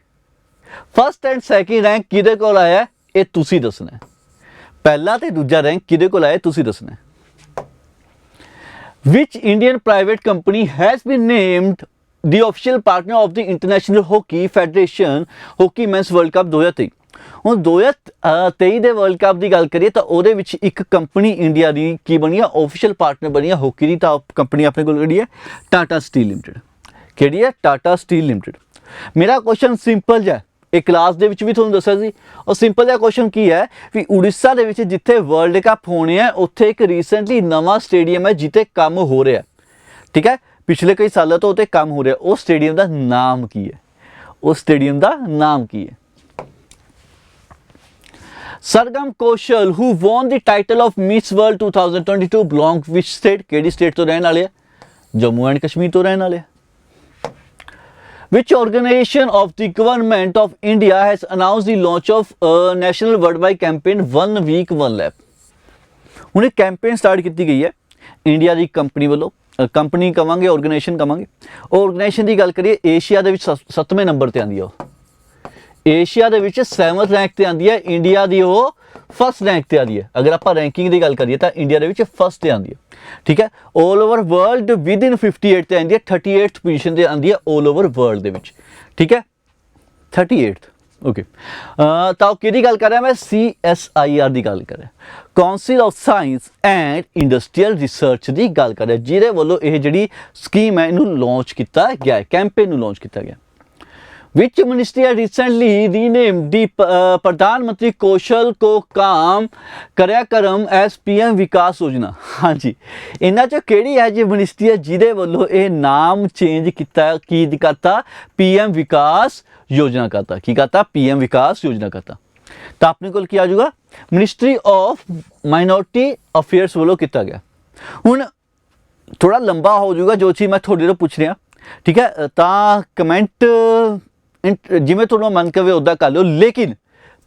First and second rank ਕਿਹਦੇ ਕੋਲ ਆਇਆ? ਇਹ ਤੁਸੀਂ ਦੱਸਣਾ ਹੈ। ਪਹਿਲਾ ਤੇ ਦੂਜਾ ਰੈਂਕ ਕਿਹਦੇ ਕੋਲ ਆਇਆ? ਤੁਸੀਂ ਦੱਸਣਾ ਹੈ। Which Indian private company has been named the official partner of the International Hockey Federation Hockey Men's World Cup 2023? ਹੁਣ 2023 ਦੇ ਵਰਲਡ ਕੱਪ ਦੀ ਗੱਲ ਕਰੀਏ ਤਾਂ ਉਹਦੇ ਵਿੱਚ ਇੱਕ ਕੰਪਨੀ ਇੰਡੀਆ ਦੀ ਕੀ ਬਣੀ ਆ? ਆਫੀਸ਼ੀਅਲ ਪਾਰਟਨਰ ਬਣੀ ਆ ਹਾਕੀ ਦੀ। ਤਾਂ ਕੰਪਨੀ ਆਪਣੇ ਕੋਲ ਕਿਹੜੀ ਹੈ? Tata steel limited. ਕਿਹੜੀ ਹੈ? Tata steel limited. ਮੇਰਾ ਕੁਐਸਚਨ ਸਿੰਪਲ ਜਿਹਾ, ਇਹ ਕਲਾਸ ਦੇ ਵਿੱਚ ਵੀ ਤੁਹਾਨੂੰ ਦੱਸਿਆ ਸੀ। ਉਹ ਸਿੰਪਲ ਜਿਹਾ ਕੁਐਸਚਨ ਕੀ ਹੈ ਵੀ ਉੜੀਸਾ ਦੇ ਵਿੱਚ ਜਿੱਥੇ ਵਰਲਡ ਕੱਪ ਹੋਣੇ ਆ ਉੱਥੇ ਇੱਕ ਰੀਸੈਂਟਲੀ ਨਵਾਂ ਸਟੇਡੀਅਮ ਹੈ ਜਿੱਥੇ ਕੰਮ ਹੋ ਰਿਹਾ। ਠੀਕ ਹੈ, ਪਿਛਲੇ ਕਈ ਸਾਲਾਂ ਤੋਂ ਉੱਥੇ ਕੰਮ ਹੋ ਰਿਹਾ। ਉਹ ਸਟੇਡੀਅਮ ਦਾ ਨਾਮ ਕੀ ਹੈ? ਉਸ ਸਟੇਡੀਅਮ ਦਾ ਨਾਮ ਕੀ ਹੈ? सरगम कौशल who won the title of Miss World 2022 belong which state? ਕਿਹੜੀ ਸਟੇਟ ਤੋਂ ਰਹਿਣ ਵਾਲੇ ਆ? ਜੰਮੂ ਐਂਡ ਕਸ਼ਮੀਰ ਤੋਂ ਰਹਿਣ ਵਾਲੇ ਆ। Which organization of the government of India has announced the launch of a national worldwide campaign 1 week 1 lap? ਹੁਣ ਇਹ ਕੈਂਪੇਨ ਸਟਾਰਟ ਕੀਤੀ ਗਈ ਹੈ ਇੰਡੀਆ ਦੀ ਕੰਪਨੀ ਵੱਲੋਂ। ਕੰਪਨੀ ਕਵਾਂਗੇ, ਆਰਗੇਨਾਈਜੇਸ਼ਨ ਕਵਾਂਗੇ। ਆਰਗੇਨਾਈਜੇਸ਼ਨ ਦੀ ਗੱਲ ਕਰੀਏ ਏਸ਼ੀਆ ਦੇ ਵਿੱਚ 7ਵੇਂ ਨੰਬਰ ਤੇ ਆਉਂਦੀ ਆ। ਉਹ ਏਸ਼ੀਆ ਦੇ ਵਿੱਚ 7th ਰੈਂਕ ਤੇ ਆਉਂਦੀ ਹੈ। ਇੰਡੀਆ ਦੀ ਉਹ 1st ਰੈਂਕ ਤੇ ਆਉਂਦੀ ਹੈ। ਅਗਰ ਆਪਾਂ ਰੈਂਕਿੰਗ ਦੀ ਗੱਲ ਕਰੀਏ ਤਾਂ ਇੰਡੀਆ ਦੇ ਵਿੱਚ 1st ਤੇ ਆਉਂਦੀ ਹੈ। ਠੀਕ ਹੈ, ਆਲ ਓਵਰ ਵਰਲਡ ਵਿਦਿਨ 58 ਤੇ ਆਉਂਦੀ ਹੈ। 38th ਪੋਜੀਸ਼ਨ ਤੇ ਆਉਂਦੀ ਹੈ ਆਲ ਓਵਰ ਵਰਲਡ ਦੇ ਵਿੱਚ। ਠੀਕ ਹੈ, 38th। ਓਕੇ, ਤਾਂ ਕਿਹਦੀ ਗੱਲ ਕਰ ਰਿਹਾ ਮੈਂ? CSIR ਦੀ ਗੱਲ ਕਰ ਰਿਹਾ, council of science and industrial research ਦੀ ਗੱਲ ਕਰ ਰਿਹਾ, ਜਿਹਦੇ ਵੱਲੋਂ ਇਹ ਜਿਹੜੀ ਸਕੀਮ ਹੈ ਇਹਨੂੰ ਲਾਂਚ ਕੀਤਾ ਗਿਆ, ਕੈਂਪੇਨ ਨੂੰ ਲਾਂਚ ਕੀਤਾ ਗਿਆ। विच मिनिस्ट्री है रिसेंटली रीनेम दी प्रधानमंत्री कौशल को काम कार्यक्रम एस PM विकास योजना। हाँ जी, इन्हां चों किहड़ी है जी मिनिस्ट्री है जिहदे वल्लों ये नाम चेंज किया, की करता PM विकास योजना करता, की करता PM विकास योजना करता। तो अपने को क्या आ जाऊगा, मिनिस्ट्री ऑफ माइनॉरिटी अफेयर्स वालों किया गया। हुण थोड़ा लंबा हो जाऊगा जो चीज़ मैं थोड़े तो पूछ रहा, ठीक है, तो कमेंट जिमें थोड़ा मन करे उदा कर लो, लेकिन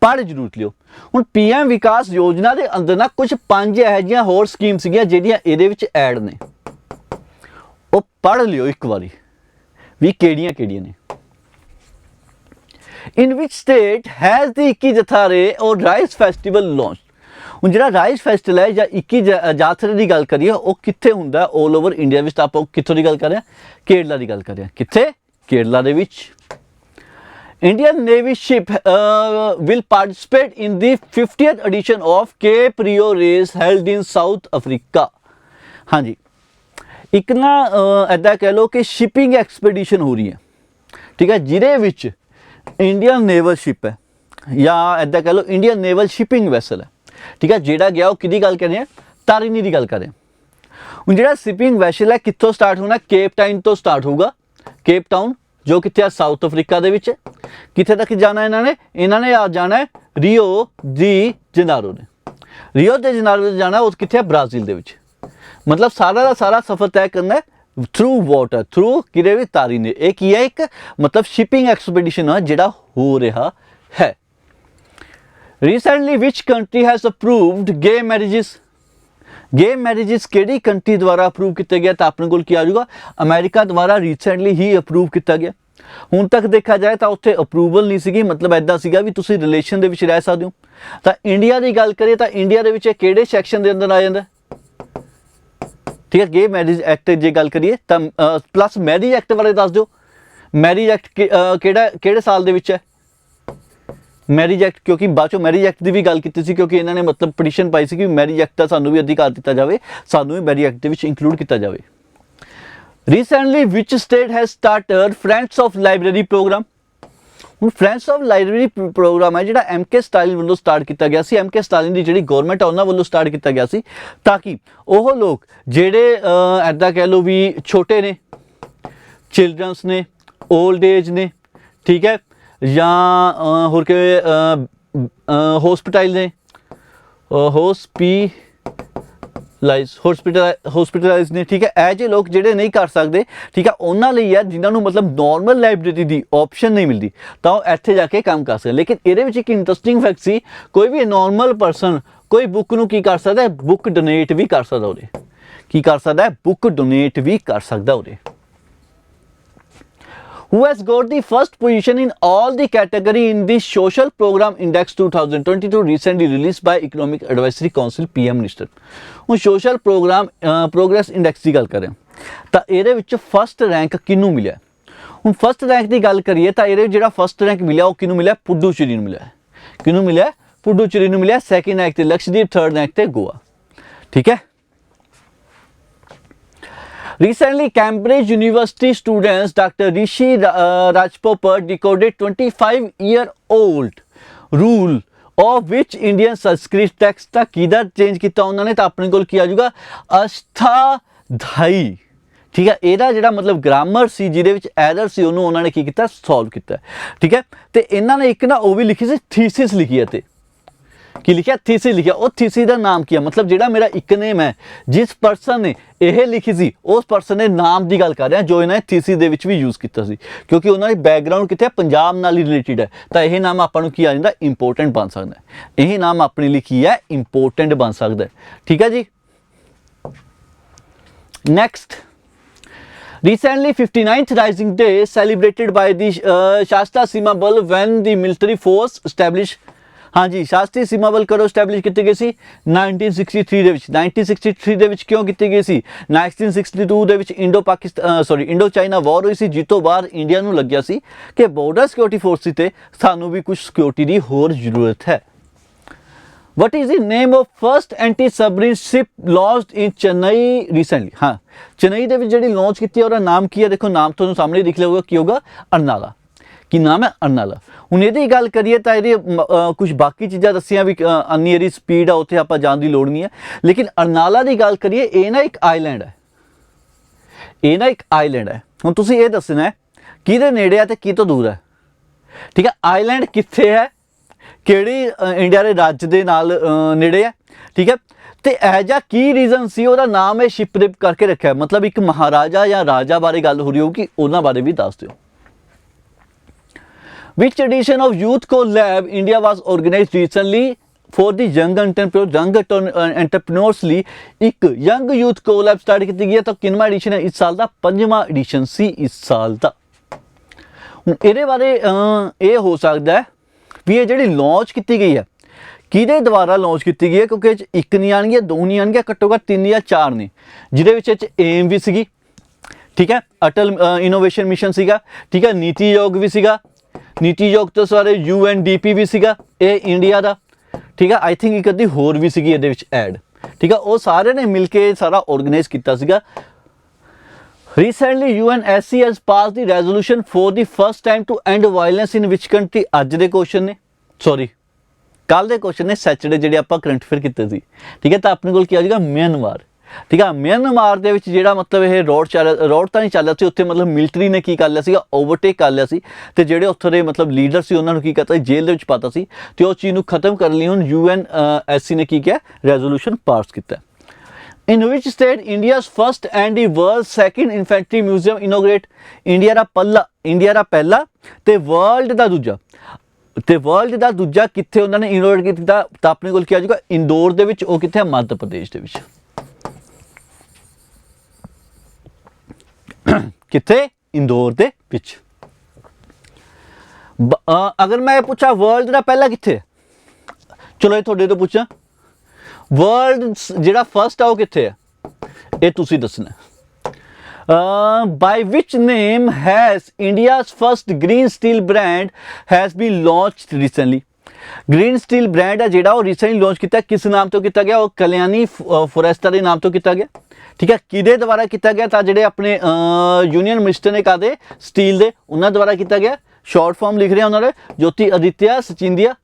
पढ़ जरूर लियो। हुण PM विकास योजना के अंदर ना कुछ 5 यह जिहियां होर स्कीम सीगियां जिहड़ियां इहदे विच ऐड ने, वो पढ़ लियो एक बारी भी किहड़ियां ने। इन विच स्टेट हैज़ द 21 जथारे और राइस फैसटिवल लॉन्च। हुण जिहड़ा राइस फैसटिवल है जां 21 जाथरे की गल करिए वो कित्थे हुंदा ऑल ओवर इंडिया विच, तां आपां कित्थों की गल कर रहे हैं, केरला की गल कर रहे हैं। कित्थे? केरला दे विच। Indian navy ship will participate in the 50th edition of Cape Rio race held in South Africa. हाँ जी, एक ना ऐदा कह लो कि शिपिंग एक्सपीडिशन हो रही है, ठीक है, जिहदे विच इंडियन नेवल शिप है या ऐदा कह लो इंडियन नेवल शिपिंग वैसल है, ठीक है, जेड़ा गया वो किहदी गल कर रहे हैं, तारीनी की गल कर रहे हैं। हुण जिहड़ा शिपिंग वैसल है कित्थों स्टार्ट होना, केप टाउन तो स्टार्ट होगा। केप टाउन जो कित्थे साउथ अफ्रीका दे विच, कित्थे तक जाना इन्होंने आ जाना है रियो दी जनेरो ने, रियो दे जनेरो जाना वो कित्थे ब्राज़ील दे विच। मतलब सारा का सारा सफ़र तय करना है थ्रू वाटर, थ्रू किरे भी तारी ने। एक ही है एक मतलब शिपिंग एक्सपीडिशन है जिहड़ा हो रहा है। Recently which country has approved gay marriages. Gay marriages किहड़ी कंट्री द्वारा अप्रूव किया गया, तो अपने को क्या आ जाऊगा, अमेरिका द्वारा रिसेंटली ही अप्रूव किया गया। हुण तक देखा जाए तो उत्थे अप्रूवल नहीं सी, मतलब ऐदा सीगा भी तुसीं रिलेशन दे विच रह सकदे हो। तो इंडिया की गल करिए तो इंडिया दे विच किहड़े सैक्शन के अंदर आ जांदा, ठीक है, गे मैरिज एक्ट की गल करिए तो प्लस मैरिज एक्ट बारे दस दो, मैरिज एक्ट किहड़े साल दे विच है मैरिज एक्ट, क्योंकि बाद चों मैरिज एक्ट की भी गल की सी, क्योंकि इन्होंने मतलब पटिशन पाई सी कि मैरिज एक्ट का सानू भी अधिकार दिता जाए, सानू भी मैरिज एक्ट विच इंक्लूड किया जाए। Recently which state has started friends of library program. हुण फ्रेंड्स ऑफ लाइब्रेरी प्रोग्राम है जिहड़ा MK स्टालिन वालों स्टार्ट किया गया सी, MK स्टालिन की जिहड़ी गवर्नमेंट है उन्हां वालों स्टार्ट किया गया सी, ताकि वो लोग जिहड़े ऐदा कह लो भी छोटे ने, चिल्ड्रंस ने, ओल्ड एज ने, ठीक है, या होर के हॉस्पिटल ने, हॉस्पिटलाइज ने, ठीक है, एज ए लोग जिहड़े नहीं कर सकते, ठीक है, उन्हां लई है जिन्होंने मतलब नॉर्मल लाइब्रेरी की ऑप्शन नहीं मिलती तो इत्थे जाके काम कर सकते। लेकिन ये एक इंटरस्टिंग फैक्ट सी, कोई भी नॉर्मल परसन कोई बुक नूं की कर सकता है, बुक डोनेट भी कर सकता, उहदे की कर सकता है, बुक डोनेट भी कर सकता उहदे। Who has got the first position in all the category in the Social Program Index 2022 recently released by Economic Advisory Council PM Minister। ਹੁਣ सोशल प्रोग्राम प्रोग्रेस इंडेक्स की गल करें तो ये फस्ट रैंक किनू मिले। हूँ फस्ट रैंक की गल करिए तो ये जो फस्ट रैंक मिले वो किनू मिले, पुडुचेरी मिले। किनू मिले, पुडुचेरी मिले। सैकेंड रैंक से लक्षद्वीप, थर्ड रैंक से गोवा, ठीक है। Recently, Cambridge University students Dr. Rishi Rajpopar decoded 25-year-old rule of which Indian Sanskrit text का किधर चेंज किया उन्होंने, तो अपने को किया जाएगा अष्टाध्यायी, ठीक है। एदा जिहड़ा मतलब ग्रामर सी जिहदे विच एरर सी उन्होंने की किया, सॉल्व किया, ठीक है। तो इन्होंने एक ना वो भी लिखी सी थीसिस लिखी है, ते की लिखा थीसिस लिखा। वो थीसिस का नाम किया, मतलब जिहड़ा मेरा एक नेम है जिस परसन ने यह लिखी सी उस परसन ने नाम की गल कर रहे हैं जो इन्होंने थीसिस दे विच भी यूज़ किया सी, क्योंकि उन्होंने बैकग्राउंड कितने पंजाब नाल रिलेटेड है, तो यह नाम आपां नूं की आ जांदा, इंपोर्टेंट बन सकता है। यही नाम अपने लिए की है, इंपोर्टेंट बन सकता है, ठीक है जी। Next, recently 59th Rising Day celebrated by the Shastra Seema Bal when the military force established। हाँ जी, शास्त्रीय सीमा बल करो स्टैबलिश की गई सी 1963 ਦੇ ਵਿੱਚ। 1963 ਦੇ ਵਿੱਚ ਕਿਉਂ ਕੀਤੀ ਗਈ ਸੀ? 1962 ਦੇ ਵਿੱਚ ਇੰਡੋ ਚਾਈਨਾ ਵਾਰ ਹੋਈ ਸੀ, ਜਿਸ ਤੋਂ ਬਾਅਦ ਇੰਡੀਆ ਨੂੰ ਲੱਗਿਆ ਸੀ ਕਿ ਬਾਰਡਰ ਸਿਕਿਉਰਿਟੀ ਫੋਰਸ ਤੇ ਸਾਨੂੰ ਵੀ ਕੁਝ ਸਿਕਿਉਰਿਟੀ ਦੀ ਹੋਰ ਜ਼ਰੂਰਤ ਹੈ। What is the name of first anti-submarine ship launched in Chennai recently? हाँ, चेन्नई ਦੇ ਵਿੱਚ ਜਿਹੜੀ ਲਾਂਚ ਕੀਤੀ ਹੈ ਉਹਦਾ ਨਾਮ ਕੀ ਹੈ? ਦੇਖੋ ਨਾਮ ਤੁਹਾਨੂੰ ਸਾਹਮਣੇ ਦਿਖ ਲਿਆ ਹੋਗਾ, ਕੀ ਹੋਗਾ? ਅਰਨਾਲਾ। ਕੀ ਨਾਮ ਹੈ ਅਰਨਾਲਾ। ਹੁਣ ਇਹਦੀ ਗੱਲ ਕਰੀਏ ਤਾਂ ਇਹਦੀ ਕੁਝ ਬਾਕੀ ਚੀਜ਼ਾਂ ਦੱਸੀਆਂ ਵੀ ਅੰਨੀ ਇਹਦੀ ਸਪੀਡ ਆ, ਉੱਥੇ ਆਪਾਂ ਜਾਣ ਦੀ ਲੋੜ ਨਹੀਂ ਹੈ। ਲੇਕਿਨ ਅਰਨਾਲਾ ਦੀ ਗੱਲ ਕਰੀਏ, ਇਹ ਨਾ ਇੱਕ ਆਈਲੈਂਡ ਹੈ, ਇਹ ਨਾ ਇੱਕ ਆਈਲੈਂਡ ਹੈ। ਹੁਣ ਤੁਸੀਂ ਇਹ ਦੱਸਣਾ ਹੈ ਕਿਹਦੇ ਨੇੜੇ ਹੈ ਤੇ ਕੀ ਤੋਂ ਦੂਰ ਹੈ, ਠੀਕ ਹੈ। ਆਈਲੈਂਡ ਕਿੱਥੇ ਹੈ, ਕਿਹੜੀ ਇੰਡੀਆ ਦੇ ਰਾਜ ਦੇ ਨਾਲ ਨੇੜੇ ਹੈ, ਠੀਕ ਹੈ। ਤੇ ਇਹ ਜਿਹਾ ਕੀ ਰੀਜ਼ਨ ਸੀ ਉਹਦਾ ਨਾਮ ਇਹ ਸ਼ਿਪਰਿਪ ਕਰਕੇ ਰੱਖਿਆ, ਮਤਲਬ ਇੱਕ ਮਹਾਰਾਜਾ ਜਾਂ ਰਾਜਾ ਬਾਰੇ ਗੱਲ ਹੋ ਰਹੀ ਹੋਊਗੀ, ਉਹਨਾਂ ਬਾਰੇ ਵੀ ਦੱਸ ਦਿਓ। Which edition of Youth Collab India was organized recently for the young entrepreneurs ਲਈ ਇੱਕ young youth collab ਸਟਾਰਟ ਕੀਤੀ ਗਈ ਹੈ। ਤਾਂ ਕਿੰਨਵਾਂ ਐਡੀਸ਼ਨ ਹੈ ਇਸ ਸਾਲ ਦਾ? 5ਵਾਂ ਐਡੀਸ਼ਨ ਸੀ ਇਸ ਸਾਲ ਦਾ। ਹੁਣ ਇਹਦੇ ਬਾਰੇ ਇਹ ਹੋ ਸਕਦਾ ਹੈ ਵੀ ਇਹ ਜਿਹੜੀ ਲਾਂਚ ਕੀਤੀ ਗਈ ਹੈ ਕਿਹਦੇ ਦੁਆਰਾ ਲਾਂਚ ਕੀਤੀ ਗਈ ਹੈ, ਕਿਉਂਕਿ ਇਹ 'ਚ ਇੱਕ ਨਹੀਂ ਆਉਣਗੀਆਂ, ਦੋ ਨਹੀਂ ਆਉਣਗੀਆਂ, ਘੱਟੋ ਘੱਟ 3 ਜਾਂ 4 ਨੇ, ਜਿਹਦੇ ਵਿੱਚ ਇਹ 'ਚ ਏਮ ਵੀ ਸੀਗੀ, ਠੀਕ ਹੈ, ਅਟਲ ਇਨੋਵੇਸ਼ਨ ਮਿਸ਼ਨ ਸੀਗਾ, ਠੀਕ ਹੈ, ਨੀਤੀ ਆਯੋਗ ਵੀ ਸੀਗਾ, ਨੀਤੀ ਆਯੋਗ ਤੋਂ ਸਾਰੇ UNDP ਵੀ ਸੀਗਾ, ਇਹ ਇੰਡੀਆ ਦਾ, ਠੀਕ ਹੈ। ਆਈ ਥਿੰਕ ਇੱਕ ਅੱਧੀ ਹੋਰ ਵੀ ਸੀਗੀ ਇਹਦੇ ਵਿੱਚ ਐਡ, ਠੀਕ ਹੈ। ਉਹ ਸਾਰਿਆਂ ਨੇ ਮਿਲ ਕੇ ਸਾਰਾ ਆਰਗੇਨਾਈਜ਼ ਕੀਤਾ ਸੀਗਾ। Recently UNSC has passed the resolution for the first time to end violence in which country? ਅੱਜ ਦੇ ਕੁਐਸਚਨ ਨੇ, ਸੌਰੀ ਕੱਲ ਦੇ ਕੁਐਸਚਨ ਨੇ, ਸੈਚਰਡੇ ਜਿਹੜੇ ਆਪਾਂ ਕਰੰਟ ਅਫੇਅਰ ਕੀਤੇ ਸੀ, ਠੀਕ ਹੈ। ਤਾਂ ਆਪਣੇ ਕੋਲ ਕੀ ਆ ਜਾਏਗਾ? ਮਿਆਂਮਾਰ, ਠੀਕ ਹੈ। ਮਿਆਂਮਾਰ ਦੇ ਵਿੱਚ ਜਿਹੜਾ ਮਤਲਬ ਇਹ ਰੋਡ ਤਾਂ ਨਹੀਂ ਚੱਲ ਰਿਹਾ ਸੀ, ਉੱਥੇ ਮਤਲਬ ਮਿਲਟਰੀ ਨੇ ਕੀ ਕਰ ਲਿਆ ਸੀਗਾ, ਓਵਰਟੇਕ ਕਰ ਲਿਆ ਸੀ, ਤੇ ਜਿਹੜੇ ਉੱਥੋਂ ਦੇ ਮਤਲਬ ਲੀਡਰ ਸੀ ਉਹਨਾਂ ਨੂੰ ਕੀ ਕਰਤਾ, ਜੇਲ੍ਹ ਦੇ ਵਿੱਚ ਪਾਤਾ ਸੀ, ਤੇ ਉਹ ਚੀਜ਼ ਨੂੰ ਖਤਮ ਕਰਨ ਲਈ ਹੁਣ UNSC ਨੇ ਕੀ ਕਿਹਾ, ਰੈਜ਼ੋਲੂਸ਼ਨ ਪਾਸ ਕੀਤਾ। In which state India's first and the world's second infantry museum inaugurate? India ਦਾ ਪਹਿਲਾ ਤੇ ਵਰਲਡ ਦਾ ਦੂਜਾ ਕਿੱਥੇ ਉਹਨਾਂ ਨੇ ਇਨੋਗਰੇਟ ਕੀਤਾ? ਤਾਂ ਆਪਣੇ ਕੋਲ ਕੀ ਆ ਜਾਊਗਾ? ਇੰਦੌਰ ਦੇ ਵਿੱਚ। ਉਹ ਕਿੱਥੇ ਹੈ? ਮੱਧ ਪ੍ਰਦੇਸ਼ ਦੇ ਵਿੱਚ। ਕਿੱਥੇ? ਇੰਦੌਰ ਦੇ ਵਿੱਚ। ਅਗਰ ਮੈਂ ਪੁੱਛਾਂ ਵਰਲਡ ਦਾ ਪਹਿਲਾ ਕਿੱਥੇ ਹੈ, ਚਲੋ ਇਹ ਤੁਹਾਡੇ ਤੋਂ ਪੁੱਛਾਂ, ਵਰਲਡ ਜਿਹੜਾ ਫਸਟ ਆ ਉਹ ਕਿੱਥੇ ਹੈ, ਇਹ ਤੁਸੀਂ ਦੱਸਣਾ। by which name has India's first green steel brand has been launched recently? Green steel brand ਹੈ ਜਿਹੜਾ ਉਹ ਰੀਸੈਂਟਲੀ ਲਾਂਚ ਕੀਤਾ, ਕਿਸ ਨਾਮ ਤੋਂ ਕੀਤਾ ਗਿਆ? ਉਹ ਕਲਿਆਣੀ ਫੋਰੈਸਟਾ ਦੇ ਨਾਮ ਤੋਂ ਕੀਤਾ ਗਿਆ, ਠੀਕ ਹੈ। ਕਿਹਦੇ ਦੁਆਰਾ ਕੀਤਾ ਗਿਆ? ਤਾਂ ਜਿਹੜੇ ਆਪਣੇ ਯੂਨੀਅਨ ਮਿਨਿਸਟਰ ਨੇ ਕਾਹਦੇ, ਸਟੀਲ ਦੇ, ਉਹਨਾਂ ਦੁਆਰਾ ਕੀਤਾ ਗਿਆ। ਸ਼ਾਰਟ ਫਾਰਮ ਲਿਖ ਰਿਹਾ ਉਹਨਾਂ ਦੇ, ਜੋਤੀ ਆਦਿਤਿਆ ਸਚਿੰਦਿਆ,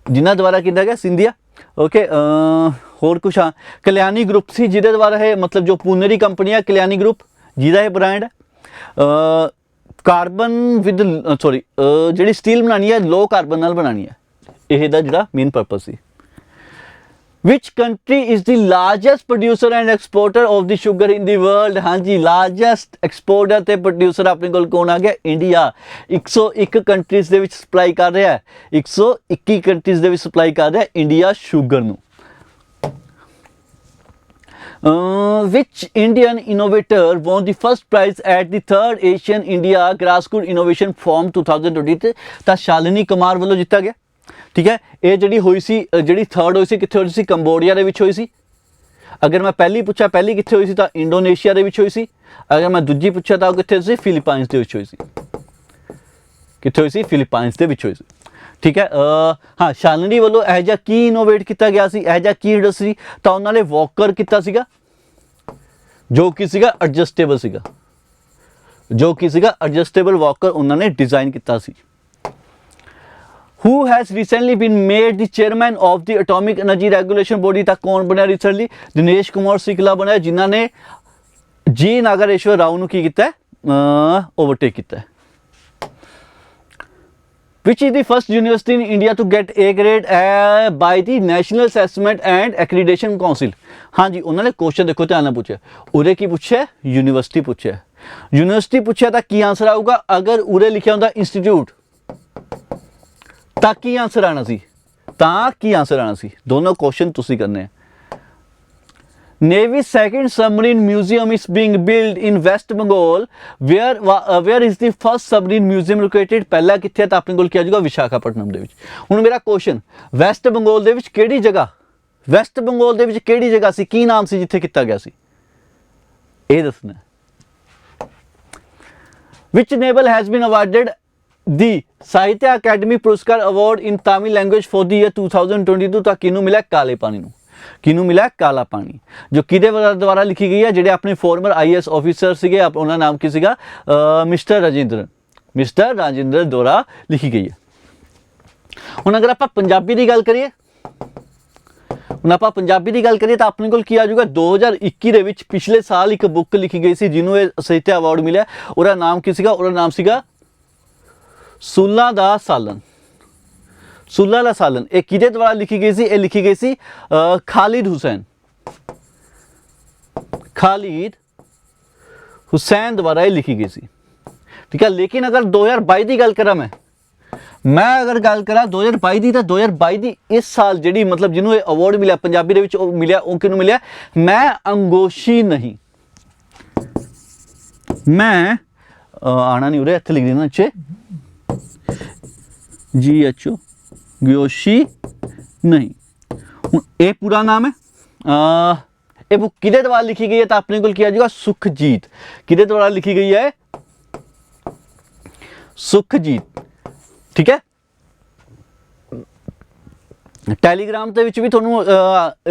ਜਿਨ੍ਹਾਂ ਦੁਆਰਾ ਕੀਤਾ ਗਿਆ, ਸਿੰਧੀਆ, ਓਕੇ। ਹੋਰ ਕੁਛ? ਹਾਂ, ਕਲਿਆਣੀ ਗਰੁੱਪ ਸੀ ਜਿਹਦੇ ਦੁਆਰਾ ਇਹ ਮਤਲਬ ਜੋ ਪੂਨੇ ਦੀ ਕੰਪਨੀ ਹੈ ਕਲਿਆਣੀ ਗਰੁੱਪ, ਜਿਹਦਾ ਇਹ ਬ੍ਰਾਂਡ ਹੈ। ਕਾਰਬਨ ਵਿਦ ਜਿਹੜੀ ਸਟੀਲ ਬਣਾਉਣੀ ਹੈ ਲੋ ਕਾਰਬਨ ਨਾਲ ਬਣਾਉਣੀ ਹੈ, ਇਹ ਦਾ ਜਿਹੜਾ main purpose C. Which country is the largest producer and exporter of the sugar in the world? ਹਾਂਜੀ, ਲਾਰਜੈਸਟ ਐਕਸਪੋਰਟਰ ਤੇ ਪ੍ਰੋਡਿਊਸਰ ਆਪਣੇ ਕੋਲ ਕੌਣ ਆ ਗਿਆ? ਇੰਡੀਆ। 101 ਕੰਟਰੀਜ਼ ਦੇ ਵਿੱਚ ਸਪਲਾਈ ਕਰ ਰਿਹਾ ਹੈ, 121 ਕੰਟਰੀਜ਼ ਦੇ ਵਿੱਚ ਸਪਲਾਈ ਕਰ ਰਿਹਾ ਇੰਡੀਆ ਸ਼ੂਗਰ ਨੂੰ। Which Indian innovator won the first prize at the 3rd Asian India Grassroots Innovation Forum 2020? ਤਾਂ ਸ਼ਾਲਿਨੀ ਕੁਮਾਰ ਵੱਲੋਂ ਜਿੱਤਾ ਗਿਆ, ਠੀਕ ਹੈ। ਇਹ ਜਿਹੜੀ ਹੋਈ ਸੀ, ਜਿਹੜੀ 3rd ਹੋਈ ਸੀ, ਕਿੱਥੇ ਹੋਈ ਸੀ? ਕੰਬੋਡੀਆ ਦੇ ਵਿੱਚ ਹੋਈ ਸੀ। ਅਗਰ ਮੈਂ ਪਹਿਲੀ ਪੁੱਛਿਆ ਪਹਿਲੀ ਕਿੱਥੇ ਹੋਈ ਸੀ ਤਾਂ ਇੰਡੋਨੇਸ਼ੀਆ ਦੇ ਵਿੱਚ ਹੋਈ ਸੀ। ਅਗਰ ਮੈਂ ਦੂਜੀ ਪੁੱਛਿਆ ਤਾਂ ਉਹ ਕਿੱਥੇ ਸੀ? ਫਿਲੀਪਾਈਨਸ ਦੇ ਵਿੱਚ ਹੋਈ ਸੀ। ਕਿੱਥੇ ਹੋਈ ਸੀ? ਫਿਲੀਪਾਈਨਸ ਦੇ ਵਿੱਚ ਹੋਈ ਸੀ, ਠੀਕ ਹੈ। ਹਾਂ, ਸ਼ਾਲਿਨੀ ਵੱਲੋਂ ਇਹ ਜਿਹਾ ਕੀ ਇਨੋਵੇਟ ਕੀਤਾ ਗਿਆ ਸੀ, ਇਹ ਜਿਹਾ ਕੀ ਇੰਡਸਟਰੀ? ਤਾਂ ਉਹਨਾਂ ਨੇ ਵਾਕਰ ਕੀਤਾ ਸੀਗਾ, ਜੋ ਕਿ ਸੀਗਾ ਐਡਜਸਟੇਬਲ ਸੀਗਾ, ਜੋ ਕਿ ਸੀਗਾ ਐਡਜਸਟੇਬਲ ਵਾਕਰ ਉਹਨਾਂ ਨੇ ਡਿਜ਼ਾਈਨ ਕੀਤਾ ਸੀ। Who has recently been made the chairman of the Atomic Energy Regulation Body? ਤਾਂ ਕੌਣ ਬਣਿਆ ਰੀਸੈਂਟਲੀ? ਦਿਨੇਸ਼ ਕੁਮਾਰ ਸਿਕਲਾ ਬਣਿਆ, ਜਿਨ੍ਹਾਂ ਨੇ ਜੀ ਨਾਗੇਸ਼ਵਰ ਰਾਓ ਨੂੰ ਕੀ ਕੀਤਾ, ਓਵਰਟੇਕ ਕੀਤਾ। Which is the first university in India to get A grade by the National Assessment and Accreditation Council? ਹਾਂਜੀ, ਉਹਨਾਂ ਨੇ ਕੁਐਸਚਨ ਦੇਖੋ ਧਿਆਨ ਨਾਲ ਪੁੱਛਿਆ। ਉਰੇ ਕੀ ਪੁੱਛਿਆ? ਯੂਨੀਵਰਸਿਟੀ ਪੁੱਛਿਆ। ਯੂਨੀਵਰਸਿਟੀ ਪੁੱਛਿਆ ਤਾਂ ਕੀ ਆਂਸਰ ਆਊਗਾ? ਅਗਰ ਉਰੇ ਲਿਖਿਆ ਹੁੰਦਾ ਇੰਸਟੀਚਿਊਟ ਤਾਂ ਕੀ ਆਂਸਰ ਆਣਾ ਸੀ? ਦੋਨੋਂ ਕੁਐਸਚਨ ਤੁਸੀਂ ਕਰਨੇ ਆ। Navy's second submarine museum is being built in West Bengal. Where is the first submarine museum located? ਪਹਿਲਾ ਕਿੱਥੇ? ਤਾਂ ਆਪਣੇ ਕੋਲ ਕੀ ਆ ਜਾਊਗਾ? ਵਿਸ਼ਾਖਾਪਟਨਮ ਦੇ ਵਿੱਚ। ਹੁਣ ਮੇਰਾ ਕੁਐਸਚਨ, ਵੈਸਟ ਬੰਗਾਲ ਦੇ ਵਿੱਚ ਕਿਹੜੀ ਜਗ੍ਹਾ, ਵੈਸਟ ਬੰਗਾਲ ਦੇ ਵਿੱਚ ਕਿਹੜੀ ਜਗ੍ਹਾ ਸੀ, ਕੀ ਨਾਮ ਸੀ ਜਿੱਥੇ ਕੀਤਾ ਗਿਆ ਸੀ, ਇਹ ਦੱਸਣਾ। Which naval has been awarded the Sahitya academy ਪੁਰਸਕਾਰ award in Tamil language for the year 2022? ਤਾਂ ਕਿਹਨੂੰ ਮਿਲਿਆ? ਕਾਲੇ ਪਾਣੀ ਨੂੰ। ਕਿਹਨੂੰ ਮਿਲਿਆ? ਕਾਲਾ ਪਾਣੀ, ਜੋ ਕਿਹਦੇ ਦੁਆਰਾ ਲਿਖੀ ਗਈ ਹੈ? ਜਿਹੜੇ ਆਪਣੇ ਫਾਰਮਰ IAS ਆਫੀਸਰ ਸੀਗੇ, ਉਹਨਾਂ ਦਾ ਨਾਮ ਕੀ ਸੀਗਾ? ਮਿਸਟਰ ਰਾਜੇਂਦਰਨ, ਮਿਸਟਰ ਰਾਜਿੰਦਰ ਦੁਆਰਾ ਲਿਖੀ ਗਈ ਹੈ। ਹੁਣ ਅਗਰ ਆਪਾਂ ਪੰਜਾਬੀ ਦੀ ਗੱਲ ਕਰੀਏ, ਤਾਂ ਆਪਣੇ ਕੋਲ ਕੀ ਆ ਜਾਊਗਾ, 2021 ਦੇ ਵਿੱਚ ਪਿਛਲੇ ਸਾਲ ਇੱਕ ਬੁੱਕ ਲਿਖੀ ਗਈ ਸੀ ਜਿਹਨੂੰ ਇਹ ਸਾਹਿਤ ਅਵਾਰਡ ਮਿਲਿਆ। ਉਹਦਾ ਨਾਮ ਕੀ ਸੀਗਾ? ਉਹਦਾ ਨਾਮ ਸੀਗਾ ਸੁੱਲਾ ਦਾ ਸਾਲਨ। ਇਹ ਕਿਹਦੇ ਦੁਆਰਾ ਲਿਖੀ ਗਈ ਸੀ? ਇਹ ਲਿਖੀ ਗਈ ਸੀ ਖਾਲਿਦ ਹੁਸੈਨ ਦੁਆਰਾ ਇਹ ਲਿਖੀ ਗਈ ਸੀ। ਠੀਕ ਹੈ। ਲੇਕਿਨ ਅਗਰ 2022 ਦੀ ਗੱਲ ਕਰਾਂ, ਮੈਂ ਅਗਰ ਗੱਲ ਕਰਾਂ 2022 ਦੀ, ਤਾਂ 2022 ਦੀ ਇਸ ਸਾਲ ਜਿਹੜੀ ਮਤਲਬ ਜਿਹਨੂੰ ਇਹ ਅਵਾਰਡ ਮਿਲਿਆ ਪੰਜਾਬੀ ਦੇ ਵਿੱਚ, ਉਹ ਮਿਲਿਆ, ਉਹ ਕਿਹਨੂੰ ਮਿਲਿਆ? ਮੈਂ ਅੰਗੋਸ਼ੀ ਨਹੀਂ, ਮੈਂ ਆਣਾ ਨਹੀਂ ਉਰੇ, ਇੱਥੇ ਲਿਖ ਦੇਣਾ ਅੱਛੇ, GHO ਗੋਸ਼ੀ ਨਹੀਂ। ਹੁਣ ਇਹ ਪੂਰਾ ਨਾਮ ਹੈ। ਇਹ ਬੁੱਕ ਕਿਹਦੇ ਦੁਆਰਾ ਲਿਖੀ ਗਈ ਹੈ? ਤਾਂ ਆਪਣੇ ਕੋਲ ਕੀ ਆ ਜਾਊਗਾ? ਸੁਖਜੀਤ। ਕਿਹਦੇ ਦੁਆਰਾ ਲਿਖੀ ਗਈ ਹੈ? ਸੁਖਜੀਤ। ਠੀਕ ਹੈ। ਟੈਲੀਗ੍ਰਾਮ ਦੇ ਵਿੱਚ ਵੀ ਤੁਹਾਨੂੰ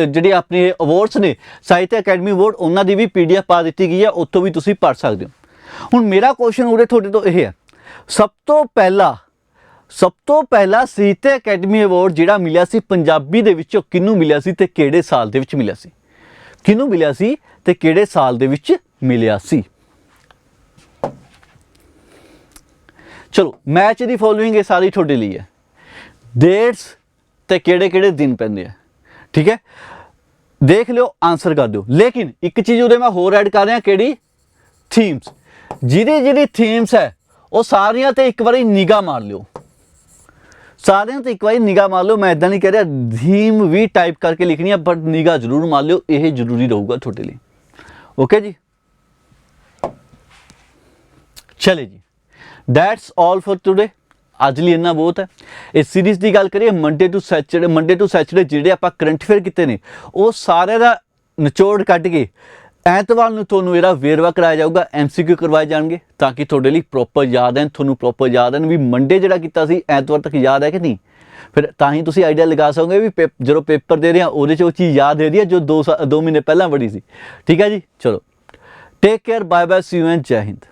ਜਿਹੜੇ ਆਪਣੇ ਅਵਾਰਡਸ ਨੇ, ਸਾਹਿਤ ਅਕੈਡਮੀ ਅਵਾਰਡ, ਉਹਨਾਂ ਦੀ ਵੀ PDF ਪਾ ਦਿੱਤੀ ਗਈ ਹੈ, ਉੱਥੋਂ ਵੀ ਤੁਸੀਂ ਪੜ੍ਹ ਸਕਦੇ ਹੋ। ਹੁਣ ਮੇਰਾ ਕੁਐਸਚਨ ਉਰੇ ਤੁਹਾਡੇ ਤੋਂ ਇਹ ਹੈ, ਸਭ ਤੋਂ ਪਹਿਲਾ ਸਾਹਿਤ ਅਕੈਡਮੀ ਅਵਾਰਡ ਜਿਹੜਾ ਮਿਲਿਆ ਸੀ ਪੰਜਾਬੀ ਦੇ ਵਿੱਚ, ਉਹ ਕਿਹਨੂੰ ਮਿਲਿਆ ਸੀ ਤੇ ਕਿਹੜੇ ਸਾਲ ਦੇ ਵਿੱਚ ਮਿਲਿਆ ਸੀ? ਕਿਹਨੂੰ ਮਿਲਿਆ ਸੀ ਤੇ ਕਿਹੜੇ ਸਾਲ ਦੇ ਵਿੱਚ ਮਿਲਿਆ ਸੀ? ਚਲੋ, ਮੈਚ ਦੀ ਫੋਲੋਇੰਗ ਇਹ ਸਾਰੀ ਤੁਹਾਡੇ ਲਈ ਹੈ। ਡੇਟਸ ਤੇ ਕਿਹੜੇ ਦਿਨ ਪੈਂਦੇ ਆ। ਠੀਕ ਹੈ, ਦੇਖ ਲਿਓ, ਆਨਸਰ ਕਰ ਦਿਓ। ਲੇਕਿਨ ਇੱਕ ਚੀਜ਼ ਉਹਦੇ ਮੈਂ ਹੋਰ ਐਡ ਕਰ ਰਿਹਾ, ਕਿਹੜੀ? ਥੀਮਸ। ਜਿਹੜੀ ਥੀਮਸ ਹੈ ਉਹ ਸਾਰੀਆਂ ਤੇ ਇੱਕ ਵਾਰੀ ਨਿਗਾਹ ਮਾਰ ਲਿਓ, ਮੈਂ ਇਦਾਂ ਨਹੀਂ ਕਹਿ ਰਿਹਾ ਥੀਮ ਵੀ ਟਾਈਪ ਕਰਕੇ ਲਿਖਣੀ ਹੈ, ਬਟ ਨਿਗਾਹ ਜ਼ਰੂਰ ਮਾਰ ਲਿਓ, ਇਹ ਜ਼ਰੂਰੀ ਰਹੂਗਾ ਤੁਹਾਡੇ ਲਈ। ਓਕੇ ਜੀ, ਚਲੇ ਜੀ, ਦੈਟਸ ਆਲ ਫॉर ਟੁਡੇ। ਅੱਜ ਲਈ ਇੰਨਾ ਬਹੁਤ ਹੈ। ਇਸ ਸੀਰੀਜ਼ ਦੀ ਗੱਲ ਕਰੀਏ, ਮੰਡੇ ਟੂ ਸੈਚਰਡੇ ਜਿਹੜੇ ਆਪਾਂ ਕਰੰਟ ਅਫੇਅਰ ਕੀਤੇ ਨੇ, ਉਹ ਸਾਰਿਆਂ ਦਾ ਨਿਚੋੜ ਕੱਢ ਕੇ ਐਤਵਾਰ ਨੂੰ ਤੁਹਾਨੂੰ ਇਹਦਾ ਵੇਰਵਾ ਕਰਾਇਆ ਜਾਊਗਾ, MCQ ਕਰਵਾਏ ਜਾਣਗੇ, ਤਾਂ ਕਿ ਤੁਹਾਡੇ ਲਈ ਪ੍ਰੋਪਰ ਯਾਦ ਹੈ, ਤੁਹਾਨੂੰ ਪ੍ਰੋਪਰ ਯਾਦ ਹੈ ਵੀ ਮੰਡੇ ਜਿਹੜਾ ਕੀਤਾ ਸੀ ਐਤਵਾਰ ਤੱਕ ਯਾਦ ਹੈ ਕਿ ਨਹੀਂ। ਫਿਰ ਤਾਂ ਹੀ ਤੁਸੀਂ ਆਈਡੀਆ ਲਗਾ ਸਕੋਗੇ ਵੀ ਜਦੋਂ ਪੇਪਰ ਦੇ ਰਹੇ ਆ ਉਹਦੇ 'ਚ ਉਹ ਚੀਜ਼ ਯਾਦ ਦੇ ਰਹੀ ਹੈ ਜੋ 2 ਮਹੀਨੇ ਪਹਿਲਾਂ ਪੜ੍ਹੀ ਸੀ। ਠੀਕ ਹੈ ਜੀ, ਚਲੋ, take care, bye bye, see you and Jai Hind.